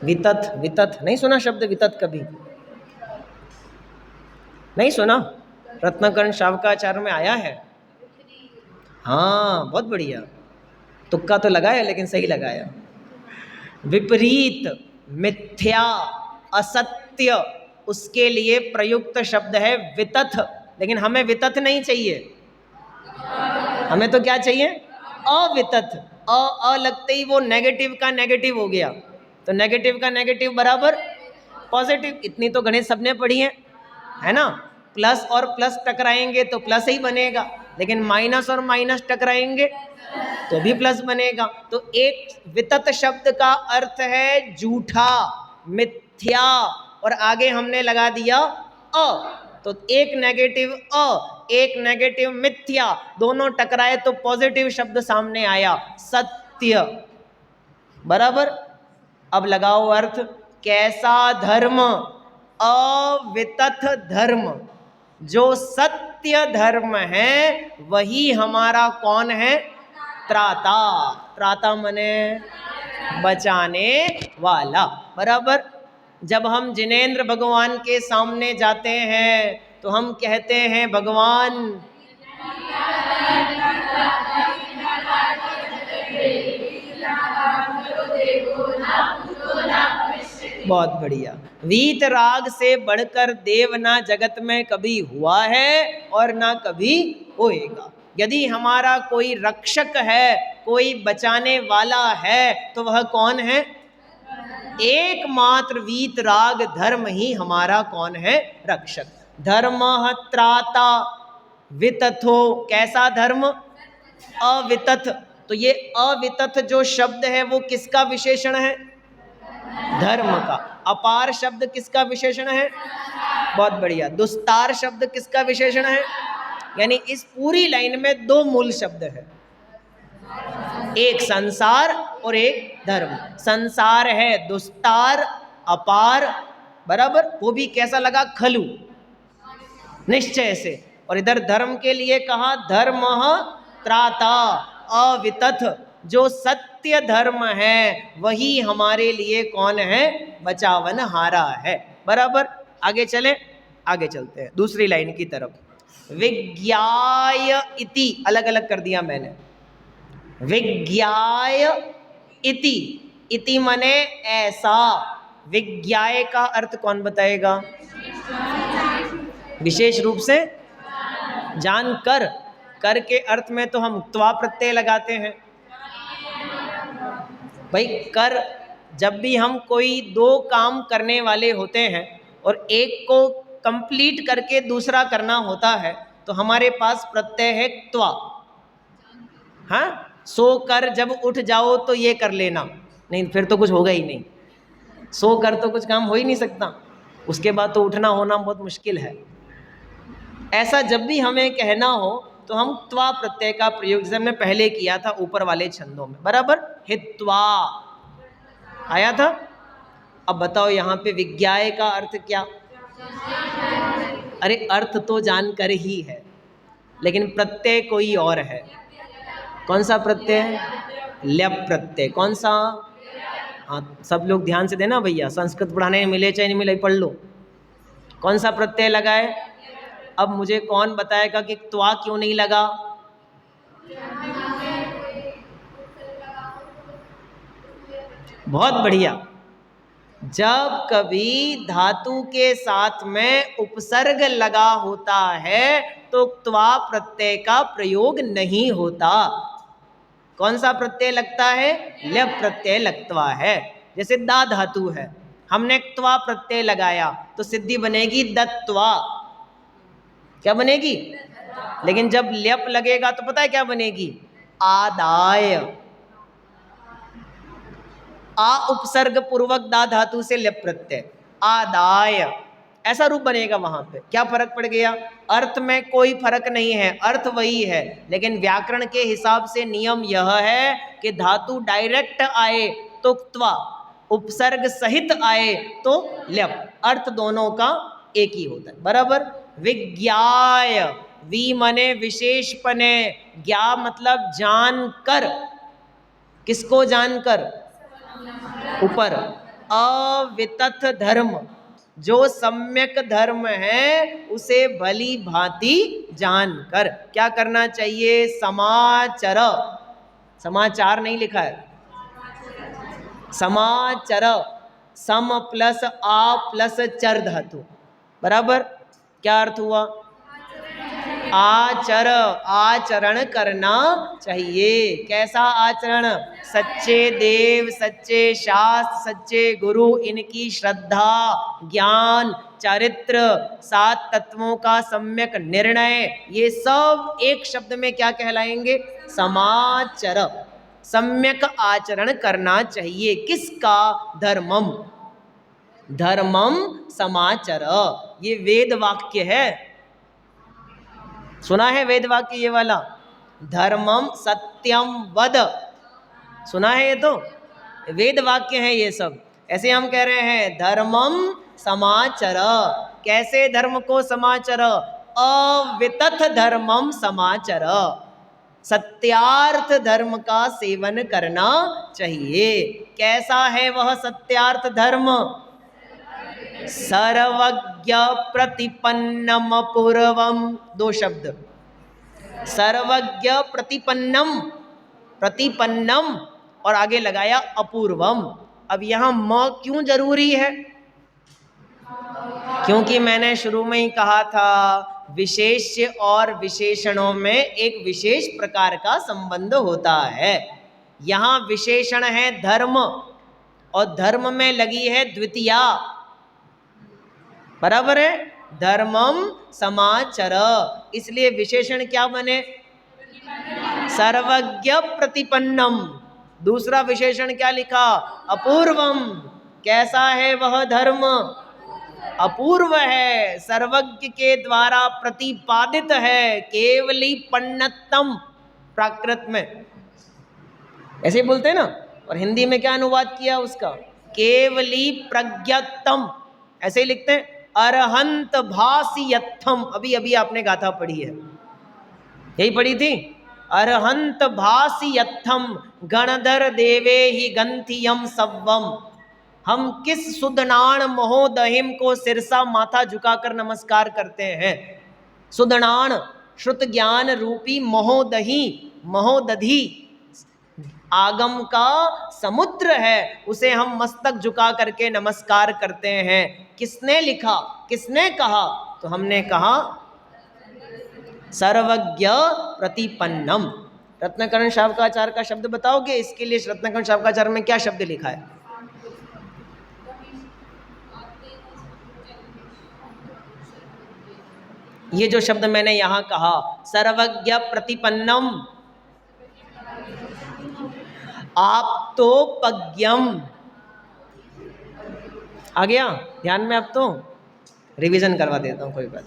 वितथ, वितथ नहीं सुना शब्द वितथ कभी? नहीं सुना? रत्नाकरण शावकाचार्य में आया है। हाँ बहुत बढ़िया, तुक्का तो लगाया लेकिन सही लगाया। विपरीत, मिथ्या, असत्य, उसके लिए प्रयुक्त शब्द है वितथ। लेकिन हमें वितथ नहीं चाहिए, हमें तो क्या चाहिए? अवितथ। अ लगते ही वो नेगेटिव का नेगेटिव हो गया, तो नेगेटिव का नेगेटिव बराबर पॉजिटिव। इतनी तो गणित सबने पढ़ी है ना? प्लस और प्लस टकराएंगे तो प्लस ही बनेगा, लेकिन माइनस और माइनस टकराएंगे तो भी प्लस बनेगा। तो एक वितत शब्द का अर्थ है झूठा, मिथ्या, और आगे हमने लगा दिया अ, तो एक नेगेटिव अ, एक नेगेटिव मिथ्या, दोनों टकराए तो पॉजिटिव शब्द सामने आया सत्य। बराबर? अब लगाओ अर्थ। कैसा धर्म? अवितथ धर्म। जो सत्य धर्म है वही हमारा कौन है? त्राता। त्राता मने बचाने वाला। बराबर? जब हम जिनेंद्र भगवान के सामने जाते हैं तो हम कहते हैं भगवान बहुत बढ़िया। वीत राग से बढ़कर देव ना जगत में कभी हुआ है और ना कभी होएगा। यदि हमारा कोई रक्षक है, कोई बचाने वाला है, तो वह कौन है? एकमात्र वीत राग धर्म ही हमारा कौन है? रक्षक। धर्मः त्राता वितथो। कैसा धर्म? अवितथ। तो ये अवितथ जो शब्द है वो किसका विशेषण है? धर्म का। अपार शब्द किसका विशेषण है? बहुत बढ़िया। दुस्तार शब्द किसका विशेषण है? यानी इस पूरी लाइन में दो मूल शब्द है, एक संसार और एक धर्म। संसार है दुस्तार, अपार, बराबर? वो भी कैसा लगा? खलु, निश्चय से। और इधर धर्म के लिए कहा धर्मः त्राता, अवितथ। जो सत्य धर्म है वही हमारे लिए कौन है? बचावन हारा है। बराबर? आगे चले, आगे चलते हैं दूसरी लाइन की तरफ। विज्ञाय इति अलग अलग कर दिया मैंने। विज्ञाय इति, इति मने ऐसा। विज्ञाय का अर्थ कौन बताएगा? विशेष रूप से जानकर। कर के अर्थ में तो हम त्वा प्रत्यय लगाते हैं भाई। कर, जब भी हम कोई दो काम करने वाले होते हैं और एक को कंप्लीट करके दूसरा करना होता है तो हमारे पास प्रत्यय है त्वा। हाँ, सो कर जब उठ जाओ तो ये कर लेना, नहीं फिर तो कुछ होगा ही नहीं। सो कर तो कुछ काम हो ही नहीं सकता, उसके बाद तो उठना होना बहुत मुश्किल है। ऐसा जब भी हमें कहना हो तो हम त्वा प्रत्यय का प्रयोग, जैसे हमने पहले किया था ऊपर वाले छंदों में। बराबर? हित्वा आया था। अब बताओ यहाँ पे विज्ञाय का अर्थ क्या? अरे अर्थ तो जानकर ही है, लेकिन प्रत्यय कोई और है। कौन सा प्रत्यय है? ल्यप प्रत्यय। कौन सा? हाँ, सब लोग ध्यान से देना भैया, संस्कृत पढ़ाने में मिले चाहे नहीं मिले, पढ़ लो। कौन सा प्रत्यय लगाए? अब मुझे कौन बताएगा कि त्वा क्यों नहीं लगा? बहुत बढ़िया। जब कभी धातु के साथ में उपसर्ग लगा होता है तो त्वा प्रत्यय का प्रयोग नहीं होता। कौन सा प्रत्यय लगता है? ल्यप प्रत्यय लगता है। जैसे दा धातु है, हमने त्वा प्रत्यय लगाया तो सिद्धि बनेगी दत्वा। क्या बनेगी? लेकिन जब ल्यप लगेगा तो पता है क्या बनेगी? आदाय। आ उपसर्ग पूर्वक दा धातु से ल्यप प्रत्यय, आदाय, ऐसा रूप बनेगा वहां पे। क्या फर्क पड़ गया? अर्थ में कोई फर्क नहीं है, अर्थ वही है, लेकिन व्याकरण के हिसाब से नियम यह है कि धातु डायरेक्ट आए तो त्वा, उपसर्ग सहित आए तो ल्यप, अर्थ दोनों का एक ही होता है। बराबर? विज्ञाय, वी मने विशेषपने, ज्ञा मतलब जानकर। किसको जानकर? ऊपर। अवितथ धर्म, जो सम्यक धर्म है उसे भली भांति जानकर क्या करना चाहिए? समाचर, समाचार नहीं लिखा है, समाचर, सम प्लस आ प्लस चर धातु, बराबर। क्या अर्थ हुआ? आचर, आचरण करना चाहिए। कैसा आचरण? सच्चे देव, सच्चे शास्त्र, सच्चे गुरु, इनकी श्रद्धा, ज्ञान, चरित्र, 7 तत्वों का सम्यक निर्णय, ये सब एक शब्द में क्या कहलाएंगे? समाचर। सम्यक आचरण करना चाहिए। किसका? धर्मम, धर्मम समाचर। ये वेद वाक्य है, सुना है वेद वाक्य ये वाला? धर्मम सत्यम वद, सुना है? ये तो वेद वाक्य है ये सब। ऐसे हम कह रहे हैं धर्मम समाचर। कैसे धर्म को समाचर? अवितथ धर्मम समाचर, सत्यार्थ धर्म का सेवन करना चाहिए। कैसा है वह सत्यार्थ धर्म? सर्वज्ञ प्रतिपन्नम पूर्वम, 2 शब्द, सर्वज्ञ प्रतिपन्नम, प्रतिपन्नम और आगे लगाया अपूर्वम। अब यहां म क्यों जरूरी है? क्योंकि मैंने शुरू में ही कहा था विशेष्य और विशेषणों में एक विशेष प्रकार का संबंध होता है। यहां विशेषण है धर्म और धर्म में लगी है द्वितीया, बराबर है? धर्मम समाचर, इसलिए विशेषण क्या बने? सर्वज्ञ प्रतिपन्नम। दूसरा विशेषण क्या लिखा? अपूर्वम। कैसा है वह धर्म? अपूर्व है, सर्वज्ञ के द्वारा प्रतिपादित है, केवली पन्नतम प्राकृत में ऐसे ही बोलते हैं ना। और हिंदी में क्या अनुवाद किया उसका? केवली प्रज्ञतम, ऐसे ही लिखते हैं। अरहंत भासियत्थम, अभी अभी आपने गाथा पढ़ी है, यही पढ़ी थी। अरहंत भासियत्थम गणधर देवे ही गंथियम सव्वम। हम किस सुदनाण महोदहिम को सिरसा माथा झुकाकर नमस्कार करते हैं? सुदनाण श्रुत ज्ञान रूपी महोदही, महोदधि आगम का समुद्र है, उसे हम मस्तक झुका करके नमस्कार करते हैं। किसने लिखा, किसने कहा? तो हमने कहा सर्वज्ञ प्रतिपन्नम। रत्नकरण शावकाचार्य का शब्द बताओगे? इसके लिए रत्नकरण शावकाचार्य में क्या शब्द लिखा है? ये जो शब्द मैंने यहां कहा सर्वज्ञ प्रतिपन्नम, आप तो पज्ञम, आ गया ध्यान में? अब तो रिवीजन करवा देता हूं, कोई बात।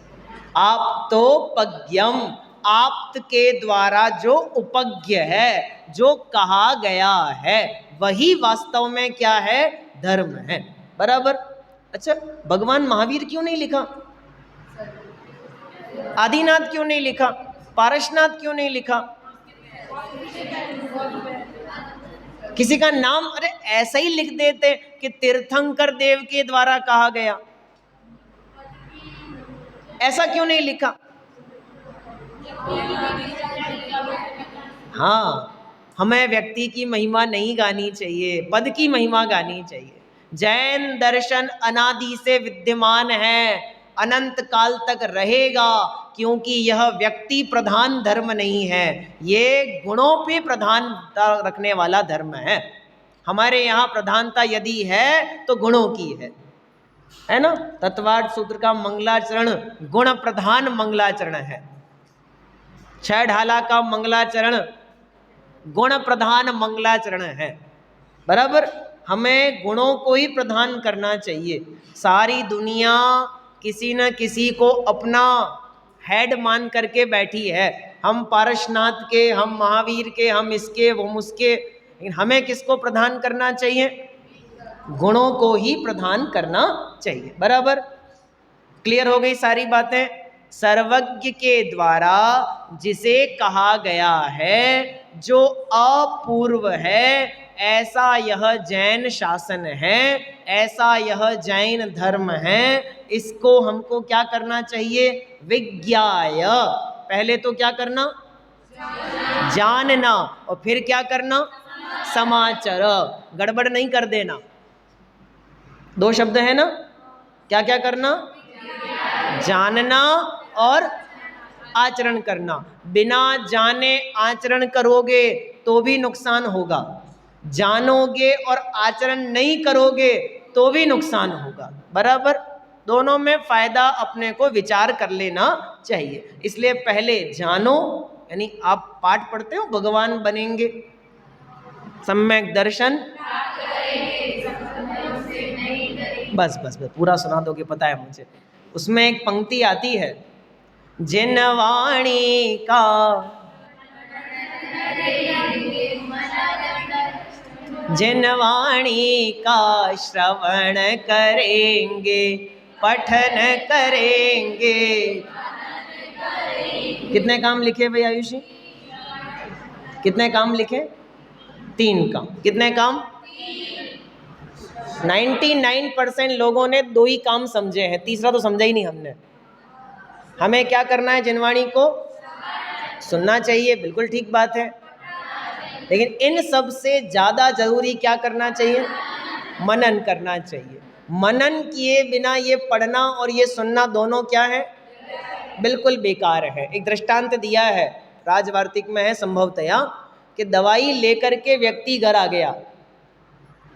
आप तो पज्ञम, आप्त के द्वारा जो उपज्ञ है, जो कहा गया है, वही वास्तव में क्या है? धर्म है, बराबर। अच्छा, भगवान महावीर क्यों नहीं लिखा? आदिनाथ क्यों नहीं लिखा? पारसनाथ क्यों नहीं लिखा? किसी का नाम अरे ऐसा ही लिख देते कि तीर्थंकर देव के द्वारा कहा गया, ऐसा क्यों नहीं लिखा? हाँ, हमें व्यक्ति की महिमा नहीं गानी चाहिए, पद की महिमा गानी चाहिए। जैन दर्शन अनादि से विद्यमान है, अनंत काल तक रहेगा, क्योंकि यह व्यक्ति प्रधान धर्म नहीं है, ये गुणों पे प्रधानता रखने वाला धर्म है। हमारे यहाँ प्रधानता यदि है तो गुणों की है ना। तत्वार्थ सूत्र का मंगलाचरण गुण प्रधान मंगलाचरण है। 6 ढाला का मंगलाचरण गुण प्रधान मंगलाचरण है, बराबर। हमें गुणों को ही प्रधान करना चाहिए। सारी दुनिया किसी न किसी को अपना हेड मान करके बैठी है। हम पारसनाथ के, हम महावीर के, हम इसके, वो उसके, लेकिन हमें किसको प्रधान करना चाहिए? गुणों को ही प्रधान करना चाहिए, बराबर। क्लियर हो गई सारी बातें? सर्वज्ञ के द्वारा जिसे कहा गया है, जो अपूर्व है, ऐसा यह जैन शासन है, ऐसा यह जैन धर्म है, इसको हमको क्या करना चाहिए? विज्ञाय, पहले तो क्या करना? जानना, और फिर क्या करना? समाचर, गड़बड़ नहीं कर देना। दो शब्द है ना, क्या क्या करना? जानना और आचरण करना। बिना जाने आचरण करोगे तो भी नुकसान होगा, जानोगे और आचरण नहीं करोगे तो भी नुकसान होगा, बराबर। दोनों में फायदा अपने को विचार कर लेना चाहिए। इसलिए पहले जानो, यानी आप पाठ पढ़ते हो भगवान बनेंगे, सम्यक दर्शन, बस बस बस पूरा सुना दोगे, पता है मुझे। उसमें एक पंक्ति आती है, जिन वाणी का जिन वाणी का श्रवण करेंगे, पठन करेंगे। कितने काम लिखे भाई आयुषी? कितने काम लिखे? 3 काम। कितने काम? 99% लोगों ने 2 ही काम समझे हैं, तीसरा तो समझा ही नहीं हमने। हमें क्या करना है? जिनवाणी को सुनना चाहिए, बिल्कुल ठीक बात है, लेकिन इन सब से ज़्यादा जरूरी क्या करना चाहिए? मनन करना चाहिए। मनन किए बिना ये पढ़ना और ये सुनना दोनों क्या है? बिल्कुल बेकार है। एक दृष्टांत दिया है, राजवार्तिक में है संभवतया, कि दवाई लेकर के व्यक्ति घर आ गया,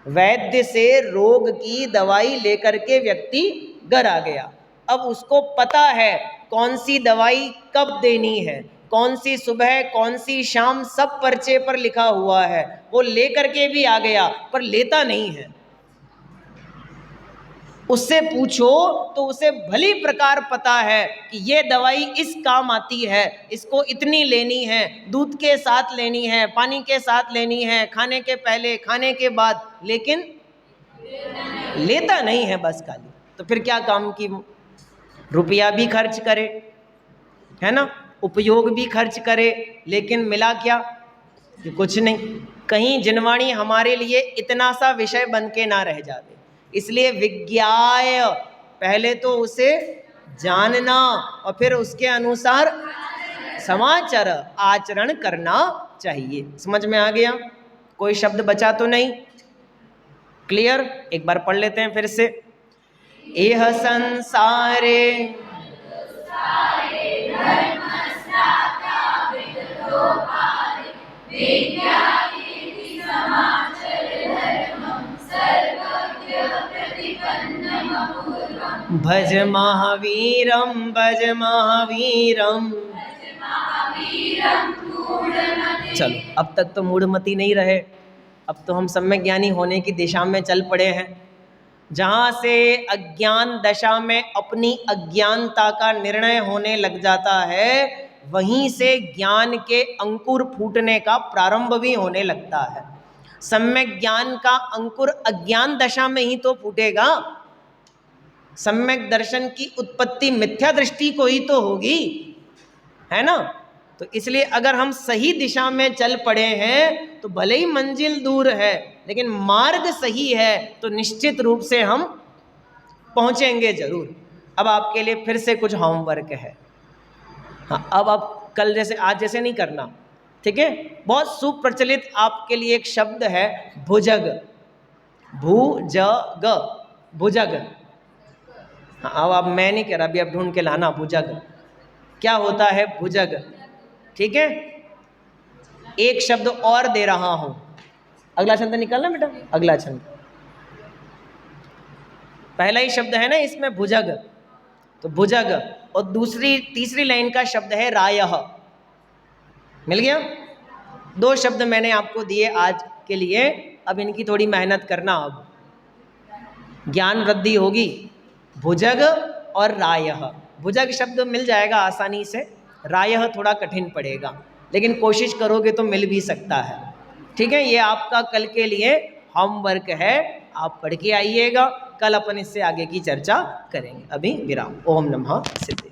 वैद्य से रोग की दवाई लेकर के व्यक्ति घर आ गया। अब उसको पता है कौन सी दवाई कब देनी है, कौन सी सुबह कौन सी शाम, सब पर्चे पर लिखा हुआ है। वो लेकर के भी आ गया पर लेता नहीं है। उससे पूछो तो उसे भली प्रकार पता है कि ये दवाई इस काम आती है, इसको इतनी लेनी है, दूध के साथ लेनी है, पानी के साथ लेनी है, खाने के पहले, खाने के बाद, लेकिन लेता नहीं है बस खाली। तो फिर क्या काम की? रुपया भी खर्च करे, है ना, उपयोग भी खर्च करे, लेकिन मिला क्या? कि कुछ नहीं। कहीं जिनवाणी हमारे लिए इतना सा विषय बन के ना रह जावे। इसलिए विज्ञाय, पहले तो उसे जानना और फिर उसके अनुसार समाचार आचरण करना चाहिए। समझ में आ गया? कोई शब्द बचा तो नहीं? क्लियर? एक बार पढ़ लेते हैं फिर से। एह संसारे भज महावीरम, भज महावीरम। चलो, अब तक तो मूढ़मती नहीं रहे, अब तो हम सम्यक ज्ञानी होने की दिशा में चल पड़े हैं। जहाँ से अज्ञान दशा में अपनी अज्ञानता का निर्णय होने लग जाता है, वहीं से ज्ञान के अंकुर फूटने का प्रारंभ भी होने लगता है। सम्यक ज्ञान का अंकुर अज्ञान दशा में ही तो फूटेगा। सम्यक दर्शन की उत्पत्ति मिथ्या दृष्टि को ही तो होगी, है ना। तो इसलिए अगर हम सही दिशा में चल पड़े हैं तो भले ही मंजिल दूर है, लेकिन मार्ग सही है तो निश्चित रूप से हम पहुंचेंगे जरूर। अब आपके लिए फिर से कुछ होमवर्क है। हाँ, अब आप कल जैसे आज जैसे नहीं करना, ठीक है। बहुत सुप्रचलित आपके लिए एक शब्द है भुजग, भूजग, भुजग। हाँ, अब आप, मैं नहीं कह रहा, अभी आप ढूंढ के लाना भुजग क्या होता है। भुजग, ठीक है। एक शब्द और दे रहा हूं, अगला छंद निकालना बेटा, अगला छंद। पहला ही शब्द है ना इसमें भुजग, तो भुजग, और तीसरी लाइन का शब्द है रायः। मिल गया? 2 शब्द मैंने आपको दिए आज के लिए, अब इनकी थोड़ी मेहनत करना, अब ज्ञान वृद्धि होगी। भुजग और रायः। भुजग शब्द मिल जाएगा आसानी से, रायः थोड़ा कठिन पड़ेगा, लेकिन कोशिश करोगे तो मिल भी सकता है, ठीक है। ये आपका कल के लिए होमवर्क है, आप पढ़ के आइएगा। कल अपन इससे आगे की चर्चा करेंगे। अभी विराम। ओम नमः सिद्धे।